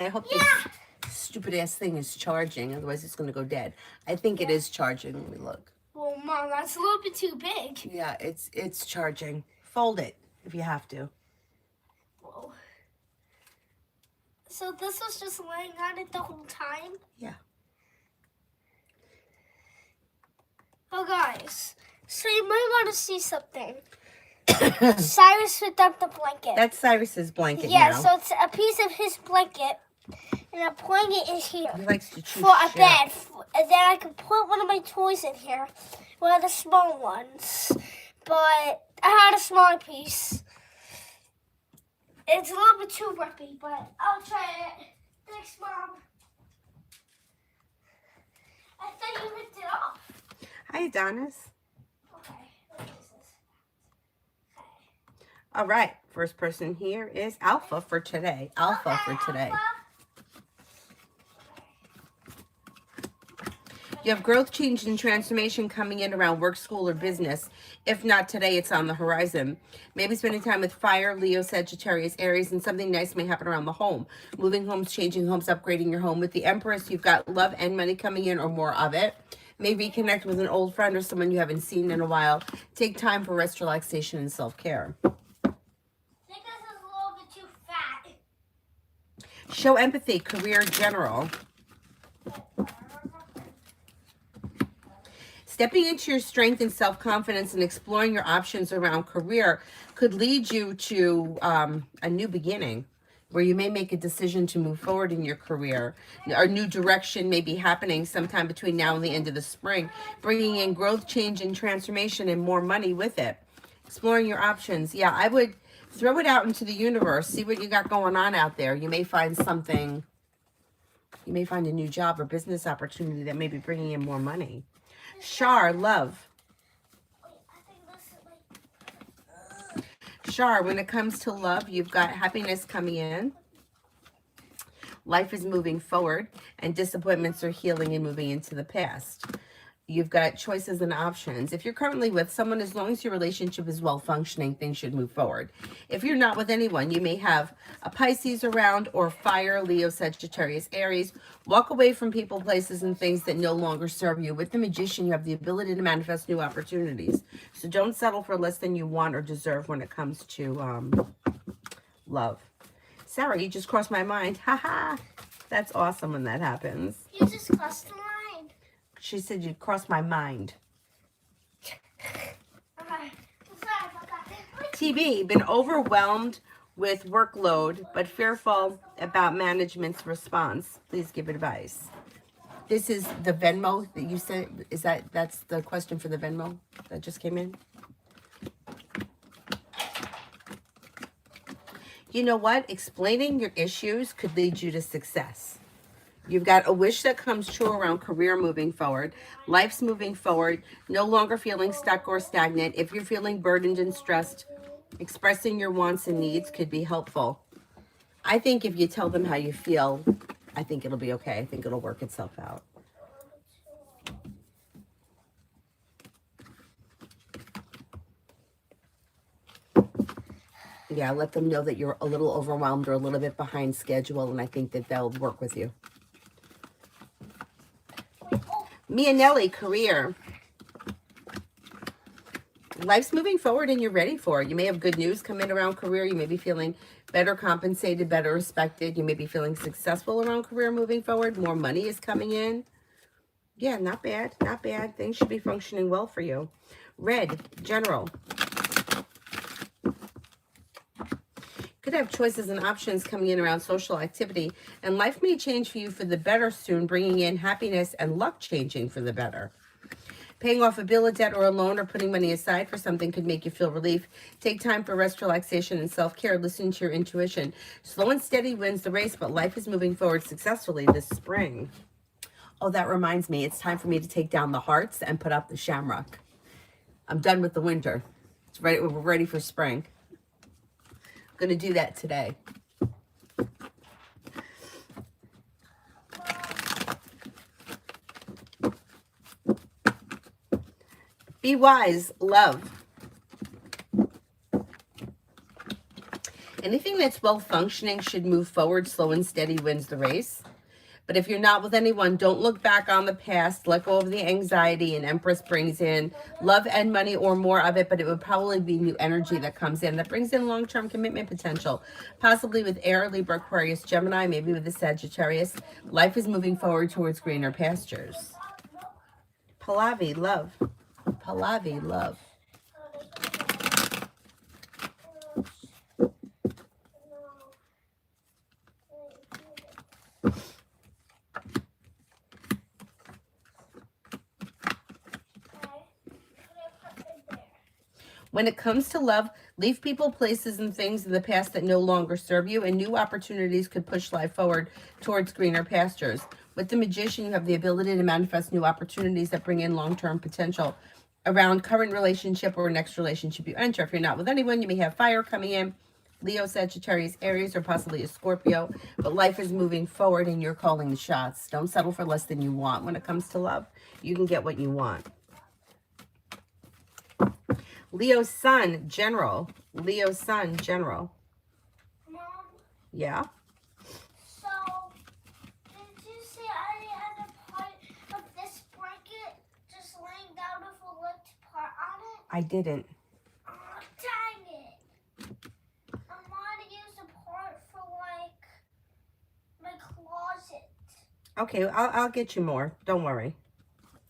I hope this stupid ass thing is charging, otherwise it's gonna go dead. I think it is charging. Let me look. Well, Mom, that's a little bit too big. Yeah, it's charging. Fold it if you have to. Whoa. So this was just laying on it the whole time? Yeah. Oh, guys. So you might want to see something. Cyrus without the blanket. That's Cyrus's blanket Yeah, now. so it's a piece of his blanket. And a blanket is here. He likes to chew For a shit. bed. And then I can put one of my toys in here. One of the small ones. But I had a smaller piece. It's a little bit too roughy, but I'll try it. Thanks, Mom. I thought you ripped it off. Hi, Adonis. Okay, what is this? Okay. All right, first person here is Alpha for today. Alpha for today. Alpha. You have growth, change, and transformation coming in around work, school, or business. If not today, it's on the horizon. Maybe spending time with fire, Leo, Sagittarius, Aries, and something nice may happen around the home. Moving homes, changing homes, upgrading your home. With the Empress, you've got love and money coming in or more of it. May reconnect with an old friend or someone you haven't seen in a while. Take time for rest, relaxation, and self-care. I think this is a little bit too fat. Show empathy, career, general. Stepping into your strength and self-confidence and exploring your options around career could lead you to a new beginning where you may make a decision to move forward in your career. A new direction may be happening sometime between now and the end of the spring, bringing in growth, change, and transformation and more money with it. Exploring your options. Yeah, I would throw it out into the universe. See what you got going on out there. You may find something. You may find a new job or business opportunity that may be bringing in more money. Shar, love. Shar, when it comes to love, you've got happiness coming in. Life is moving forward, and disappointments are healing and moving into the past. You've got choices and options. If you're currently with someone, as long as your relationship is well functioning, things should move forward. If you're not with anyone, you may have a Pisces around or fire, Leo, Sagittarius, Aries. Walk away from people, places, and things that no longer serve you. With the Magician, you have the ability to manifest new opportunities. So don't settle for less than you want or deserve when it comes to love. Sarah, you just crossed my mind. Haha. That's awesome when that happens. You just crossed the line. She said you'd cross my mind. Okay. I'm sorry about that. TB, been overwhelmed with workload, but fearful about management's response. Please give advice. This is the Venmo that you sent. That's the question for the Venmo that just came in? You know what? Explaining your issues could lead you to success. You've got a wish that comes true around career moving forward. Life's moving forward. No longer feeling stuck or stagnant. If you're feeling burdened and stressed, expressing your wants and needs could be helpful. I think if you tell them how you feel, I think it'll be okay. I think it'll work itself out. Yeah, let them know that you're a little overwhelmed or a little bit behind schedule, and I think that they'll work with you. Mia Nelly, career. Life's moving forward and you're ready for it. You may have good news come in around career. You may be feeling better compensated, better respected. You may be feeling successful around career moving forward. More money is coming in. Yeah, not bad, not bad. Things should be functioning well for you. Red, general. Could have choices and options coming in around social activity, and life may change for you for the better soon, bringing in happiness and luck changing for the better. Paying off a bill, a debt, or a loan, or putting money aside for something could make you feel relief. Take time for rest, relaxation, and self-care. Listen to your intuition. Slow and steady wins the race, but life is moving forward successfully this spring. Oh, that reminds me. It's time for me to take down the hearts and put up the shamrock. I'm done with the winter. It's ready. We're ready for spring. I'm going to do that today. Be wise, love. Anything that's well functioning should move forward. Slow and steady wins the race. But if you're not with anyone, don't look back on the past. Let go of the anxiety. And Empress brings in love and money or more of it, but it would probably be new energy that comes in that brings in long-term commitment potential, possibly with Air, Libra, Aquarius, Gemini, maybe with the Sagittarius. Life is moving forward towards greener pastures. Pallavi, love. Pallavi, love. When it comes to love, leave people, places, and things in the past that no longer serve you, and new opportunities could push life forward towards greener pastures. With the Magician, you have the ability to manifest new opportunities that bring in long-term potential around current relationship or next relationship you enter. If you're not with anyone, you may have fire coming in. Leo, Sagittarius, Aries, or possibly a Scorpio. But life is moving forward and you're calling the shots. Don't settle for less than you want. When it comes to love, you can get what you want. Leo Sun, General. Leo Sun, General. Mom, Yeah? so did you see any other part of this blanket just laying down with a linked part on it? I didn't. Oh, dang it. I want to use a part for, like, my closet. Okay, I'll get you more. Don't worry.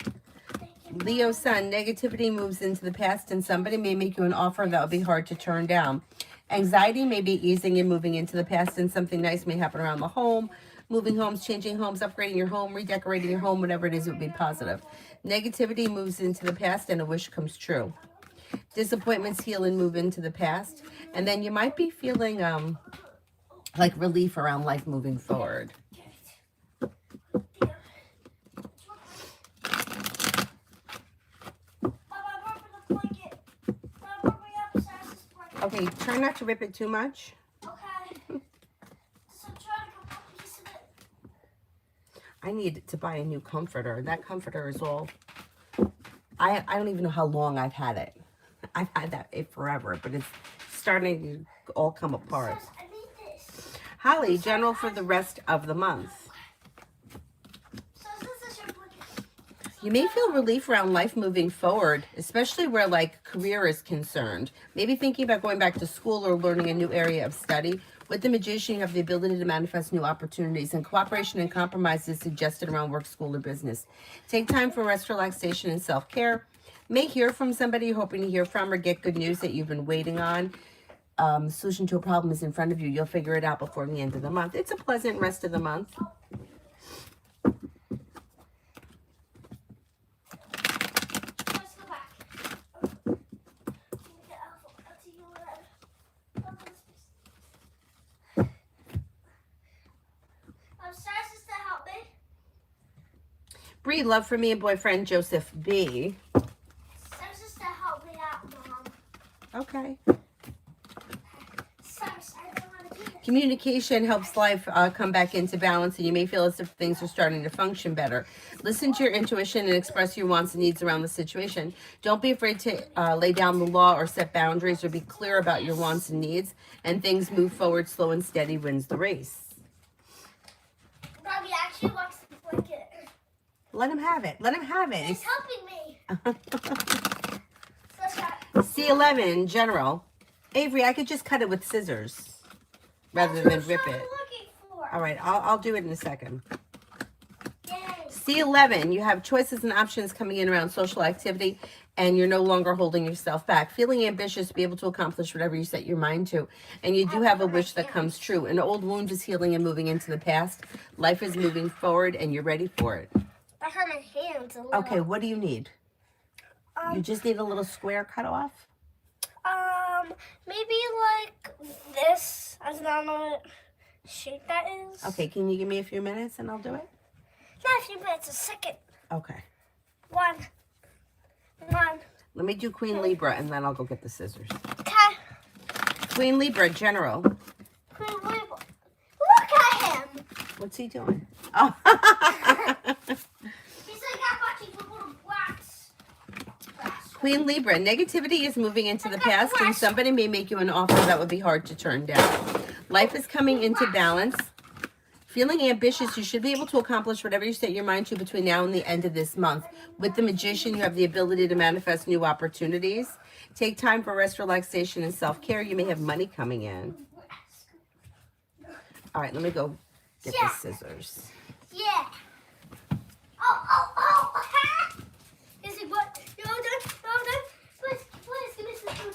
Thank you, Leo Mom. Sun, negativity moves into the past and somebody may make you an offer that will be hard to turn down. Anxiety may be easing and moving into the past and something nice may happen around the home. Moving homes, changing homes, upgrading your home, redecorating your home, whatever it is, it would be positive. Negativity moves into the past and a wish comes true. Disappointments heal and move into the past. And then you might be feeling like relief around life moving forward. Okay, try not to rip it too much. Okay. So try to get a piece of it. I need to buy a new comforter. That comforter is all... I don't even know how long I've had it. I've had it forever, but it's starting to all come apart. Says, I need this. Holly, general for the rest of the month. So this is your blanket. You may feel relief around life moving forward, especially where like career is concerned. Maybe thinking about going back to school or learning a new area of study. With the Magician, you have the ability to manifest new opportunities, and cooperation and compromise is suggested around work, school, or business. Take time for rest, relaxation, and self-care. May hear from somebody you're hoping to hear from or get good news that you've been waiting on. Solution to a problem is in front of you. You'll figure it out before the end of the month. It's a pleasant rest of the month. Let's go back. I'm sorry, sister, help me. Bree, love for me and boyfriend Joseph B. Sorry, sister, help me out, Mom. Okay. Sorry, I don't want to do this. Communication helps life come back into balance, and you may feel as if things are starting to function better. Listen to your intuition and express your wants and needs around the situation. Don't be afraid to lay down the law or set boundaries, or be clear about your wants and needs, and things move forward. Slow and steady wins the race. Mommy actually wants the blanket. Let him have it. Let him have He's it. helping me. So sorry. C11, general. Avery, I could just cut it with scissors rather That's than what rip I'm it. looking for. All right, I'll do it in a second. Yay. C11, you have choices and options coming in around social activity, and you're no longer holding yourself back. Feeling ambitious to be able to accomplish whatever you set your mind to. And you do have a wish that comes true. An old wound is healing and moving into the past. Life is moving forward, and you're ready for it. I hurt my hands a little. Okay, what do you need? You just need a little square cut off? Maybe like this. I don't know what shape that is. Okay, can you give me a few minutes and I'll do it? Not a few minutes, a second. Okay. One. Let me do Queen Libra, and then I'll go get the scissors. Okay. Queen Libra, general. Look at him. What's he doing? Oh. He's like got watching the little blacks. Queen Libra, negativity is moving into the past and somebody may make you an offer that would be hard to turn down. Life is coming into balance. Feeling ambitious, you should be able to accomplish whatever you set your mind to between now and the end of this month. With the Magician, you have the ability to manifest new opportunities. Take time for rest, relaxation, and self-care. You may have money coming in. All right, let me go get the scissors. Yeah. Oh. Is it what? You're all done? You're all done? Please, give me some food.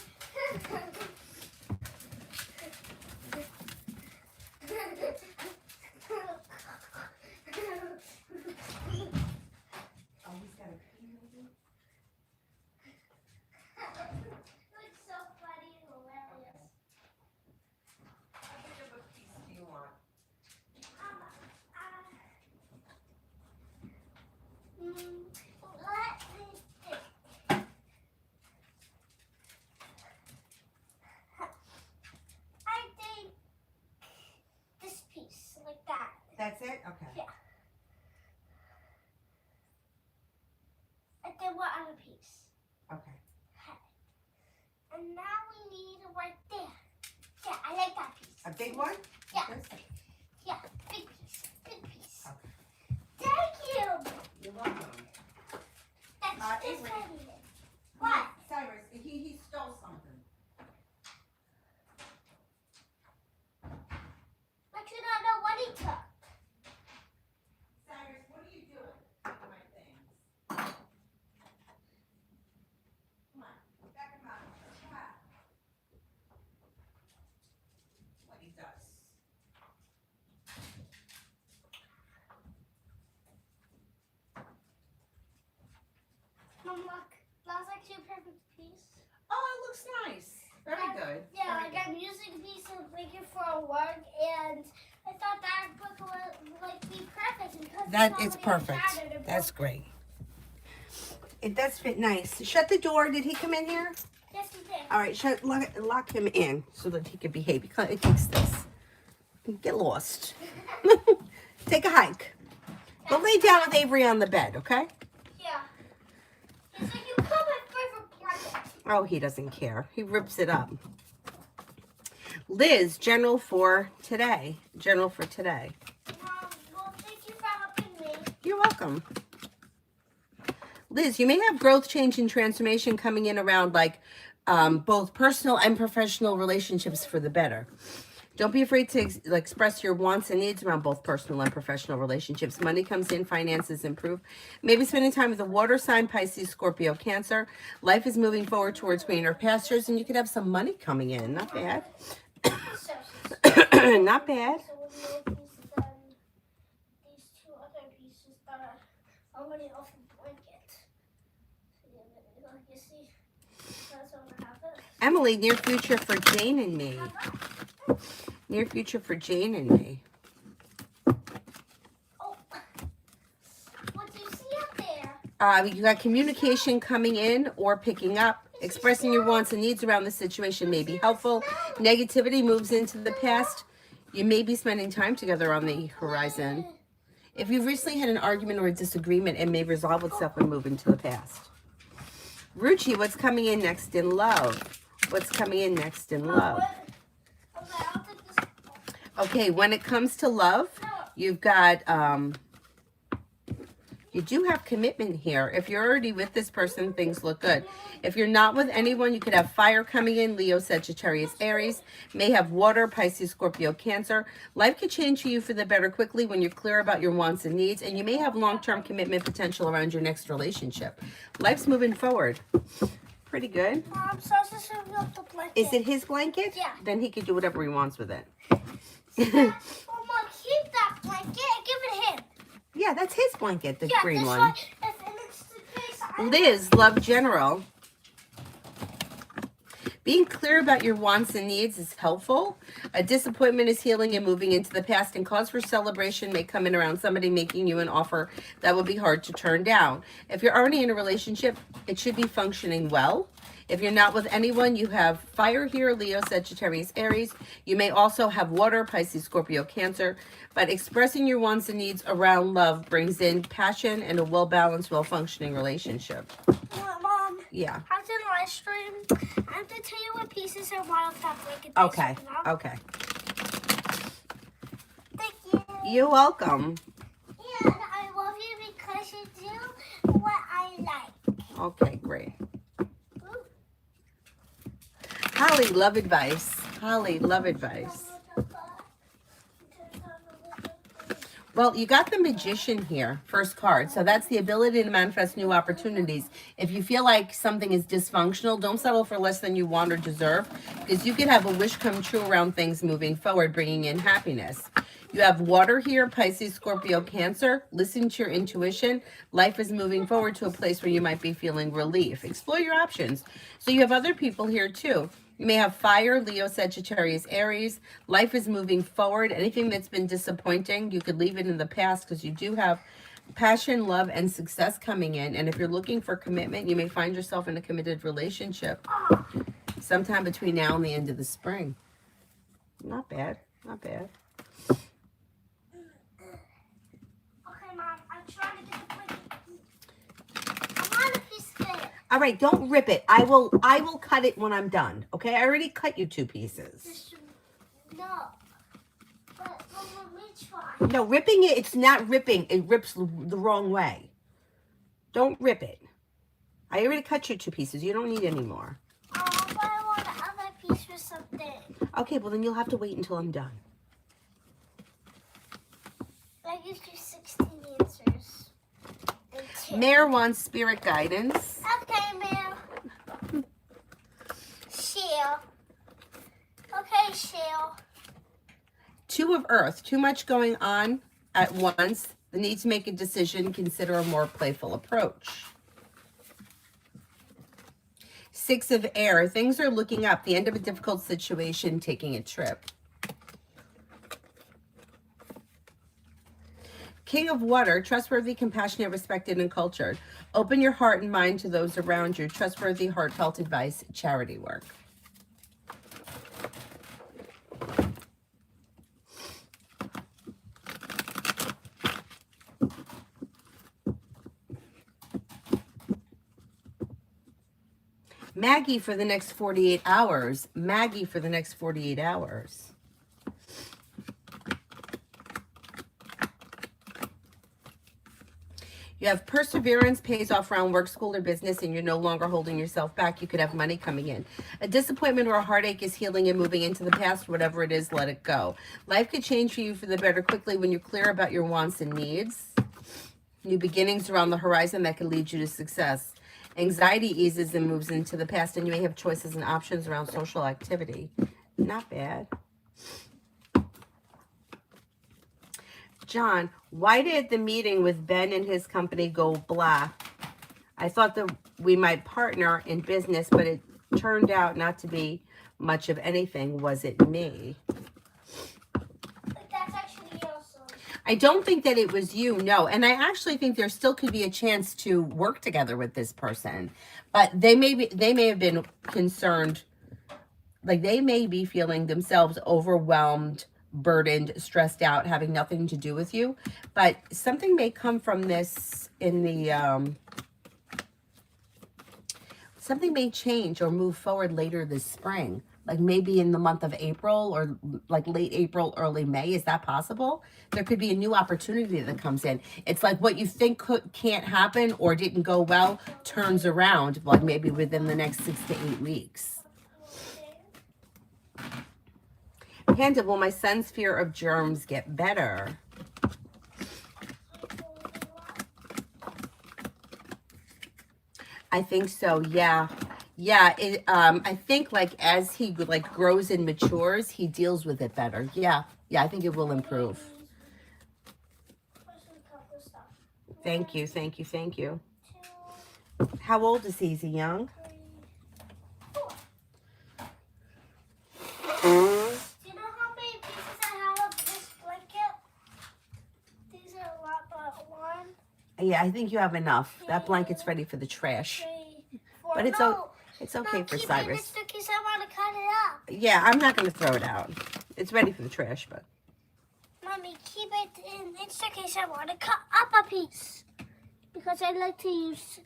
It's so funny and hilarious. Let me think. I think this piece, like that. That's it? Okay. Yeah. And then what other piece? Okay. And now we need it right there. Yeah, I like that piece. A big one? Yeah. This? Yeah, big piece. Big piece. Okay. Thank you. You're welcome. That's just Avery. what I needed. What? Cyrus, he stole something. I do not know what he took. Cyrus, what are you doing with my things? Come on, back him up. Come on. What he does. Mom, look. That's actually a perfect piece. Oh, it looks nice. Very good. Yeah, Very I got music piece and making for a work, and I thought that book would like be perfect because That it's is already perfect. shattered and That's broken. great. It does fit nice. Shut the door. Did he come in here? Yes, he did. All right, lock him in so that he can behave. It takes this. Get lost. Take a hike. Go lay down with Avery on the bed, okay? Yeah. He's like, you killed my favorite blanket. Oh, he doesn't care. He rips it up. Liz, general for today. General for today. Well, thank you for helping me. You're welcome. Liz, you may have growth, change, and transformation coming in around like both personal and professional relationships for the better. Don't be afraid to express your wants and needs around both personal and professional relationships. Money comes in, finances improve. Maybe spending time with a water sign, Pisces, Scorpio, Cancer. Life is moving forward towards greener pastures, and you could have some money coming in. Not bad. So, Not bad. so with no piece, then these two other pieces that are already off the blanket. So, yeah, like you see, that's what happened. Emily, near future for Jane and me. Near future for Jane and me. Oh, what do you see up there? You got communication coming in or picking up. Expressing your wants and needs around the situation may be helpful. Negativity moves into the past. You may be spending time together on the horizon. If you've recently had an argument or a disagreement, it may resolve itself and move into the past. Ruchi, what's coming in next in love? What's coming in next in love? Okay, I'll take this. Okay, when it comes to love, you've got, you do have commitment here. If you're already with this person, things look good. If you're not with anyone, you could have fire coming in, Leo, Sagittarius, Aries, may have water, Pisces, Scorpio, Cancer. Life could change for you for the better quickly when you're clear about your wants and needs, and you may have long-term commitment potential around your next relationship. Life's moving forward. Pretty good. Mom, so I was just up the blanket. Is it his blanket? Yeah. Then he could do whatever he wants with it. Oh, Mom, keep that blanket and give it him. Yeah, that's his blanket, the Yeah, green this one. If it's the case, I Liz, love general. Being clear about your wants and needs is helpful. A disappointment is healing and moving into the past, and cause for celebration may come in around somebody making you an offer that would be hard to turn down. If you're already in a relationship, it should be functioning well. If you're not with anyone, you have fire here, Leo, Sagittarius, Aries. You may also have water, Pisces, Scorpio, Cancer. But expressing your wants and needs around love brings in passion and a well-balanced, well-functioning relationship. Mom, Yeah. After the live stream, I have to tell you what pieces I want off that blanket. Okay. Now. Okay. Thank you. You're welcome. And I love you because you do what I like. Okay, great. Ooh. Holly, love advice. Holly, love advice. Well, you got the Magician here, first card. So that's the ability to manifest new opportunities. If you feel like something is dysfunctional, don't settle for less than you want or deserve, because you could have a wish come true around things moving forward, bringing in happiness. You have water here, Pisces, Scorpio, Cancer. Listen to your intuition. Life is moving forward to a place where you might be feeling relief. Explore your options. So you have other people here too. You may have fire, Leo, Sagittarius, Aries. Life is moving forward. Anything that's been disappointing, you could leave it in the past, because you do have passion, love, and success coming in. And if you're looking for commitment, you may find yourself in a committed relationship sometime between now and the end of the spring. Not bad. Not bad. Okay, Mom. I'm trying to get the blanket. I want a piece of it. All right, don't rip it. I will cut it when I'm done. Okay, I already cut you 2 pieces. Just, no. But let me try. No, ripping it, it's not ripping. It rips the wrong way. Don't rip it. I already cut you 2 pieces. You don't need any more. Oh, but I want another piece for something. Okay, well then you'll have to wait until I'm done. That gives you 16 answers. And 2. Mare wants spirit guidance. Okay, ma'am. Shell. Okay, Shell. 2 of Earth. Too much going on at once. The need to make a decision. Consider a more playful approach. 6 of Air. Things are looking up. The end of a difficult situation. Taking a trip. King of Water, trustworthy, compassionate, respected, and cultured. Open your heart and mind to those around you. Trustworthy, heartfelt advice, charity work. Maggie for the next 48 hours. Maggie for the next 48 hours. You have perseverance pays off around work, school, or business, and you're no longer holding yourself back. You could have money coming in. A disappointment or a heartache is healing and moving into the past. Whatever it is, let it go. Life could change for you for the better quickly when you're clear about your wants and needs. New beginnings around the horizon that can lead you to success. Anxiety eases and moves into the past, and you may have choices and options around social activity. Not bad. John, why did the meeting with Ben and his company go blah? I thought that we might partner in business, but it turned out not to be much of anything. Was it me? That's actually awesome. I don't think that it was you, no. And I actually think there still could be a chance to work together with this person. But they may have been concerned, like they may be feeling themselves overwhelmed, burdened, stressed out, having nothing to do with you. But something may come from this in the something may change or move forward later this spring, like maybe in the month of April or like late April, early May. Is that possible? There could be a new opportunity that comes in. It's like what you think can't happen or didn't go well turns around, like maybe within the next 6 to 8 weeks. Panda, will my son's fear of germs get better? I think so, yeah. Yeah, I think like as he like grows and matures, he deals with it better. Yeah, I think it will improve. Thank you, thank you, thank you. How old is he? Is he young? Do you know how many pieces I have of this blanket? These are a lot, but 1, Yeah, I think you have enough. That blanket's ready for the trash. 3, 4. But it's no, it's okay no, for keep Cyrus. it in case I want to cut it up. Yeah, I'm not going to throw it out. It's ready for the trash, but. Mommy, keep it in case I want to cut up a piece. Because I like to use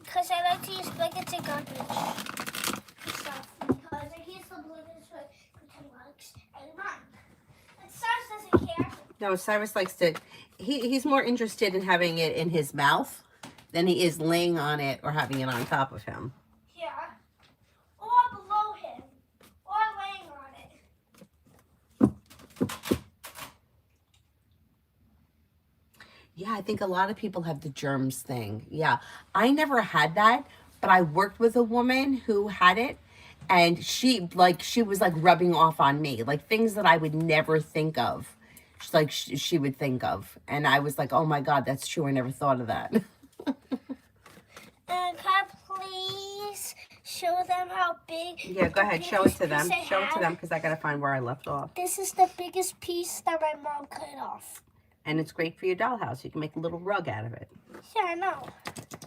because I like to use blankets and garbage stuff. Because I use the blankets for pretend likes and mine. And Cyrus doesn't care. No, Cyrus likes to, he's more interested in having it in his mouth than he is laying on it or having it on top of him. Yeah. Or below him. Or laying on it. Yeah, I think a lot of people have the germs thing. Yeah, I never had that, but I worked with a woman who had it, and she was like rubbing off on me, like things that I would never think of. She's like she would think of, and I was like, oh my God, that's true. I never thought of that. And can I please show them how big? Yeah, go ahead, show it to them. Show it to them because I gotta find where I left off. This is the biggest piece that my mom cut off. And it's great for your dollhouse. You can make a little rug out of it. Yeah, I know.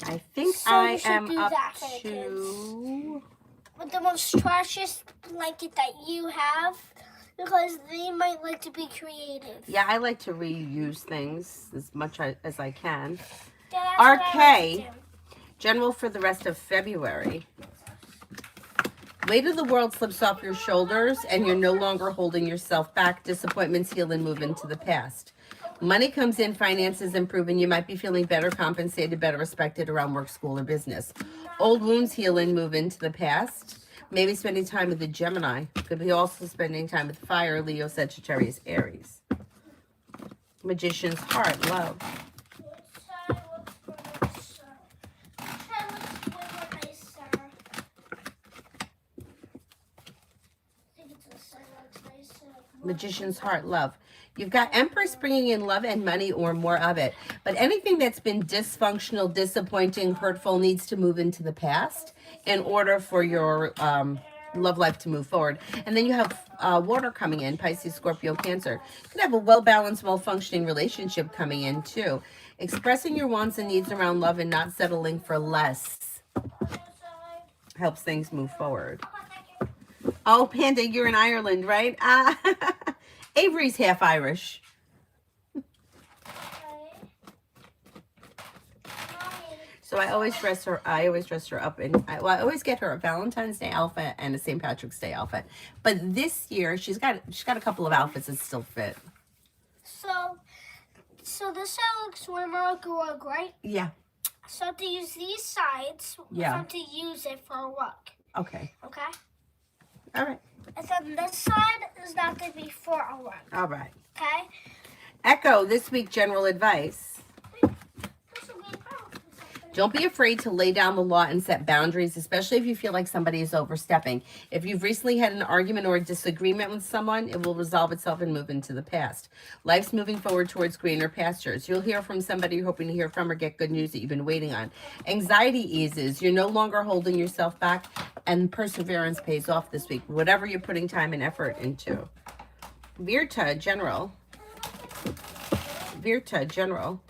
I think So I you should am do up that for the to. With the most trashiest blanket that you have, because they might like to be creative. Yeah, I like to reuse things as much as I can. Yeah, that's what I RK. like to do. General for the rest of February. Weight of the world slips off your shoulders and you're no longer holding yourself back. Disappointments heal and move into the past. Money comes in, finances improve, and you might be feeling better compensated, better respected around work, school, or business. Old wounds heal and move into the past. Maybe spending time with the Gemini. Could be also spending time with fire, Leo, Sagittarius, Aries. Magician's heart, love. Magician's heart, love. You've got Empress bringing in love and money or more of it. But anything that's been dysfunctional, disappointing, hurtful needs to move into the past in order for your love life to move forward. And then you have water coming in, Pisces, Scorpio, Cancer. You could have a well-balanced, well-functioning relationship coming in too. Expressing your wants and needs around love and not settling for less helps things move forward. Oh, Panda, you're in Ireland, right? Avery's half Irish. So I always dress her up in, I always get her a Valentine's Day outfit and a St. Patrick's Day outfit. But this year she's got a couple of outfits that still fit. So this side looks swimmer rug, right? Yeah. So to use these sides, we have to use it for a rug. Okay. Okay? All right. And then this side is not going to be for a rug. All right. Okay? Echo, this week, general advice. Don't be afraid to lay down the law and set boundaries, especially if you feel like somebody is overstepping. If you've recently had an argument or a disagreement with someone, it will resolve itself and move into the past. Life's moving forward towards greener pastures. You'll hear from somebody you're hoping to hear from or get good news that you've been waiting on. Anxiety eases. You're no longer holding yourself back, and perseverance pays off this week, whatever you're putting time and effort into. Virta, general. Virta, general.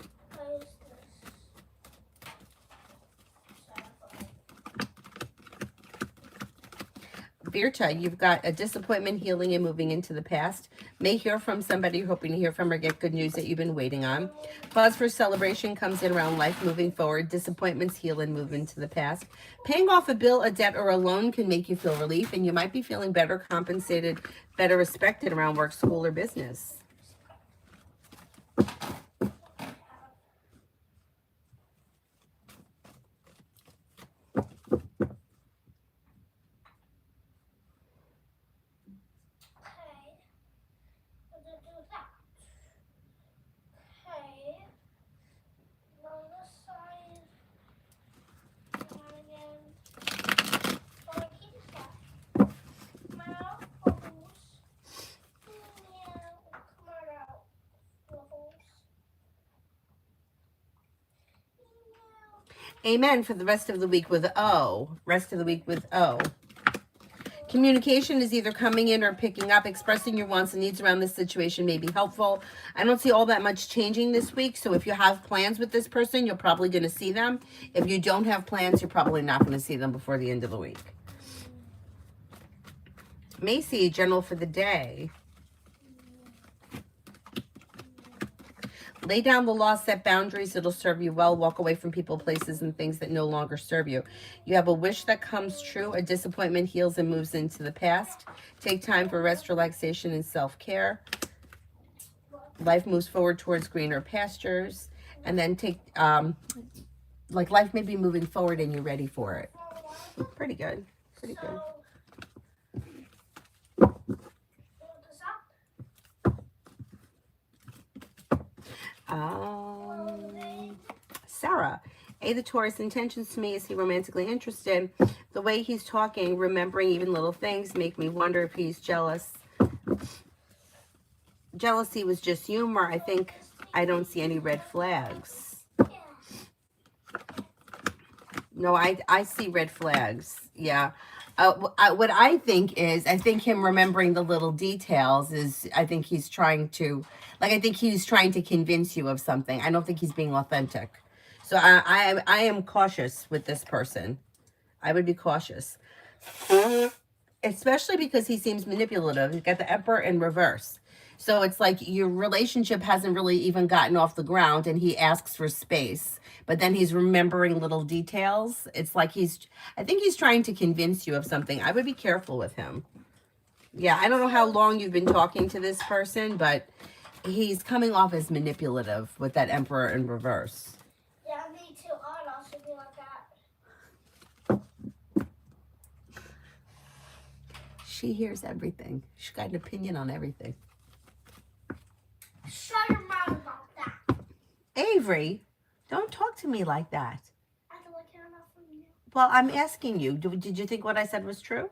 Virta, you've got a disappointment healing and moving into the past. May hear from somebody you're hoping to hear from or get good news that you've been waiting on. Pause for celebration comes in around life moving forward. Disappointments heal and move into the past. Paying off a bill, a debt, or a loan can make you feel relief, and you might be feeling better compensated, better respected around work, school, or business. Amen for the rest of the week with O. Rest of the week with O. Communication is either coming in or picking up. Expressing your wants and needs around this situation may be helpful. I don't see all that much changing this week. So if you have plans with this person, you're probably going to see them. If you don't have plans, you're probably not going to see them before the end of the week. Macy, general for the day. Lay down the law, set boundaries. It'll serve you well. Walk away from people, places, and things that no longer serve you. You have a wish that comes true. A disappointment heals and moves into the past. Take time for rest, relaxation, and self-care. Life moves forward towards greener pastures. And then take, like life may be moving forward and you're ready for it. Pretty good. Pretty good. Sarah. The Taurus intentions to me, is he romantically interested? The way he's talking, remembering even little things, make me wonder if he's jealous. Jealousy was just humor. I don't see any red flags. No, I see red flags. Yeah. What I think is, I think him remembering the little details is, I think he's trying to, I think he's trying to convince you of something. I don't think he's being authentic. So I am cautious with this person. I would be cautious. Especially because he seems manipulative. You got the Emperor in reverse. So it's like your relationship hasn't really even gotten off the ground and he asks for space. But then he's remembering little details. It's like I think he's trying to convince you of something. I would be careful with him. Yeah, I don't know how long you've been talking to this person, but he's coming off as manipulative with that Emperor in reverse. Yeah, me too. I'd also be like that. She hears everything. She's got an opinion on everything. Shut your mouth about that. Avery, don't talk to me like that. I don't like hearing that from you. Well, I'm asking you, did you think what I said was true?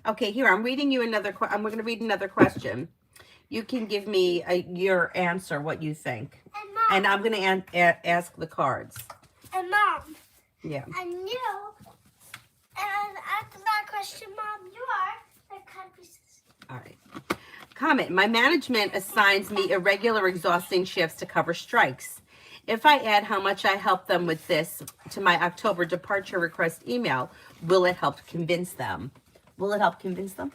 Okay, here, I'm reading you another, I'm going to read another question. You can give me your answer, what you think. And Mom. And I'm going to ask the cards. And Mom. Yeah. And you. And after that question, Mom, you are the card pieces. All right. Comment. My management assigns me irregular, exhausting shifts to cover strikes. If I add how much I help them with this to my October departure request email, will it help convince them? Will it help convince them?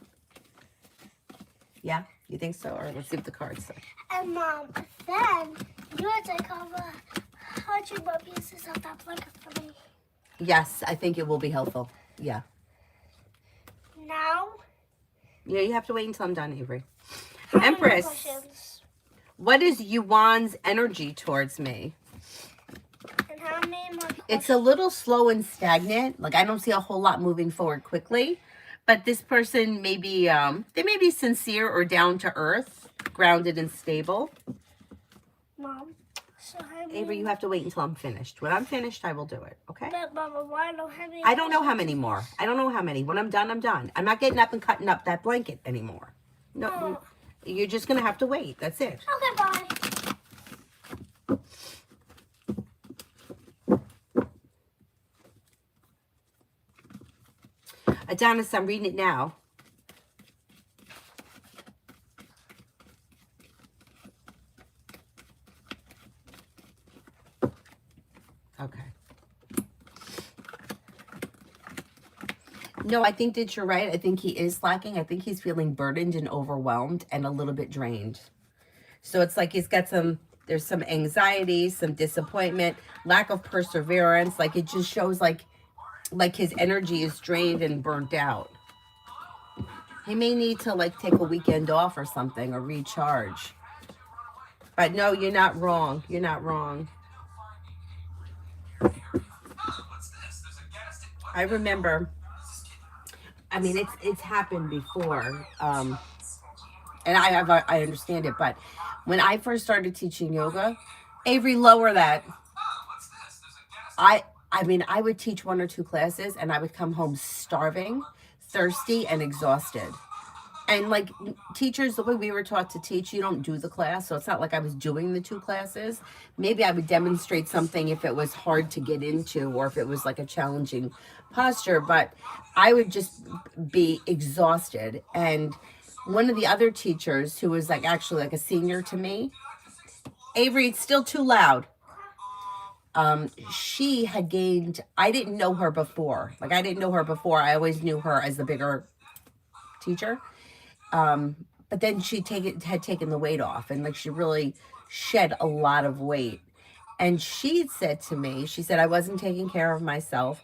Yeah? You think so? Or let's see what the cards say. And Mom, then you have to cover 100 more pieces of that blanket for me. Yes, I think it will be helpful. Yeah. Now? Yeah, you have to wait until I'm done, Avery. How many Empress, questions? what is Yuan's energy towards me? And how many more questions? It's a little slow and stagnant. Like, I don't see a whole lot moving forward quickly. But this person may be, they may be sincere or down to earth, grounded and stable. Mom, so how many... Avery, you have to wait until I'm finished. When I'm finished, I will do it, okay? But Mama, why don't have any... I don't know how many more. I don't know how many. When I'm done, I'm done. I'm not getting up and cutting up that blanket anymore. No, you're just going to have to wait. That's it. Okay, bye. Adonis, I'm reading it now. Okay. No, I think that you're right. I think he is slacking. I think he's feeling burdened and overwhelmed and a little bit drained. So it's like he's got there's some anxiety, some disappointment, lack of perseverance. Like it just shows like his energy is drained and burnt out. He may need to like take a weekend off or something or recharge. But no, you're not wrong. You're not wrong. I remember, I mean, it's happened before. And I understand it, but when I first started teaching yoga, Avery, lower that. I mean, I would teach 1 or 2 classes and I would come home starving, thirsty, and exhausted. And like teachers, the way we were taught to teach, you don't do the class. So it's not like I was doing the 2 classes. Maybe I would demonstrate something if it was hard to get into or if it was like a challenging posture. But I would just be exhausted. And one of the other teachers who was like actually like a senior to me, Avery, it's still too loud. She had gained, I didn't know her before. Like I didn't know her before. I always knew her as the bigger teacher. but then had taken the weight off, and like she really shed a lot of weight. And she said to me, she said, I wasn't taking care of myself.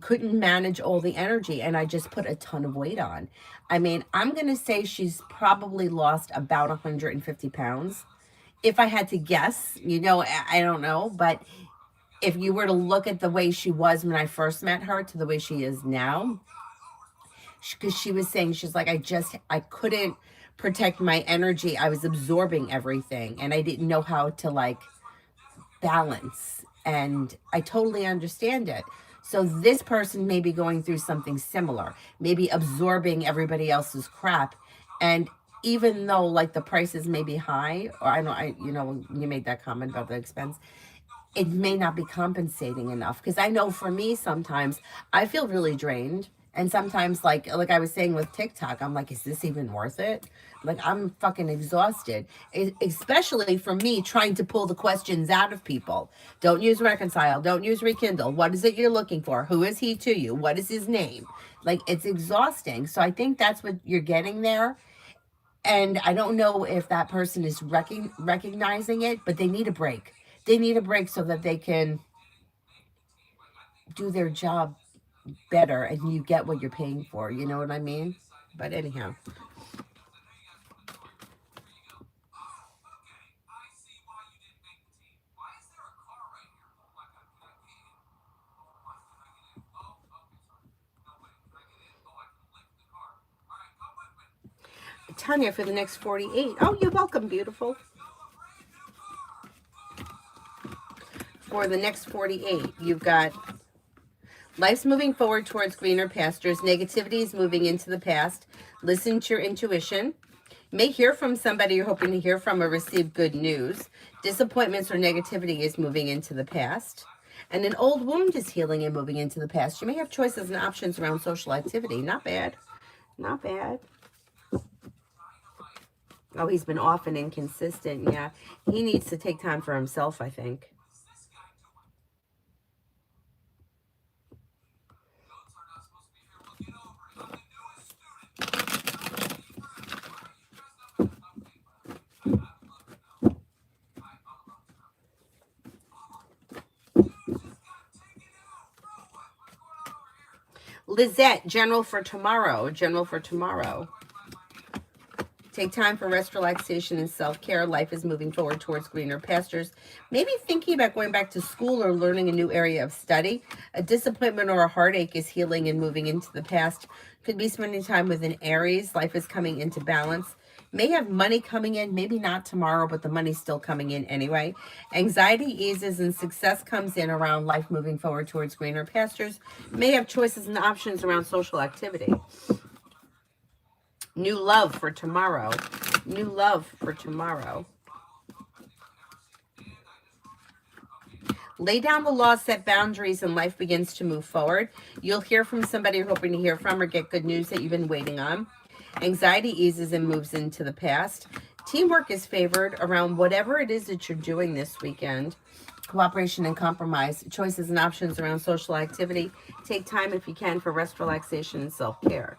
Couldn't manage all the energy, and I just put a ton of weight on. I mean, I'm going to say she's probably lost about 150 pounds. If I had to guess, I don't know, but if you were to look at the way she was when I first met her to the way she is now, because she was saying, she's like, I couldn't protect my energy. I was absorbing everything, and I didn't know how to like balance. And I totally understand it. So this person may be going through something similar, maybe absorbing everybody else's crap. And even though like the prices may be high, or you made that comment about the expense, it may not be compensating enough. Because I know for me, sometimes I feel really drained. And sometimes like I was saying with TikTok, I'm like, is this even worth it? Like, I'm fucking exhausted, especially for me trying to pull the questions out of people. Don't use reconcile. Don't use rekindle. What is it you're looking for? Who is he to you? What is his name? Like, it's exhausting. So I think that's what you're getting there. And I don't know if that person is recognizing it, but they need a break. They need a break so that they can do their job better and you get what you're paying for. You know what I mean? But anyhow. Tanya for the next 48. Oh, you're welcome, beautiful. For the next 48, you've got life's moving forward towards greener pastures. Negativity is moving into the past. Listen to your intuition. May hear from somebody you're hoping to hear from or receive good news. Disappointments or negativity is moving into the past. And an old wound is healing and moving into the past. You may have choices and options around social activity. Not bad. Not bad. Oh, he's been off and inconsistent. Yeah, he needs to take time for himself, I think. Lizette, general for tomorrow. General for tomorrow. Take time for rest, relaxation, and self-care. Life is moving forward towards greener pastures. Maybe thinking about going back to school or learning a new area of study. A disappointment or a heartache is healing and moving into the past. Could be spending time with an Aries. Life is coming into balance. May have money coming in, maybe not tomorrow, but the money's still coming in anyway. Anxiety eases and success comes in around life moving forward towards greener pastures. May have choices and options around social activity. New love for tomorrow. New love for tomorrow. Lay down the law, set boundaries, and life begins to move forward. You'll hear from somebody you're hoping to hear from or get good news that you've been waiting on. Anxiety eases and moves into the past. Teamwork is favored around whatever it is that you're doing this weekend. Cooperation and compromise. Choices and options around social activity. Take time if you can for rest, relaxation, and self-care.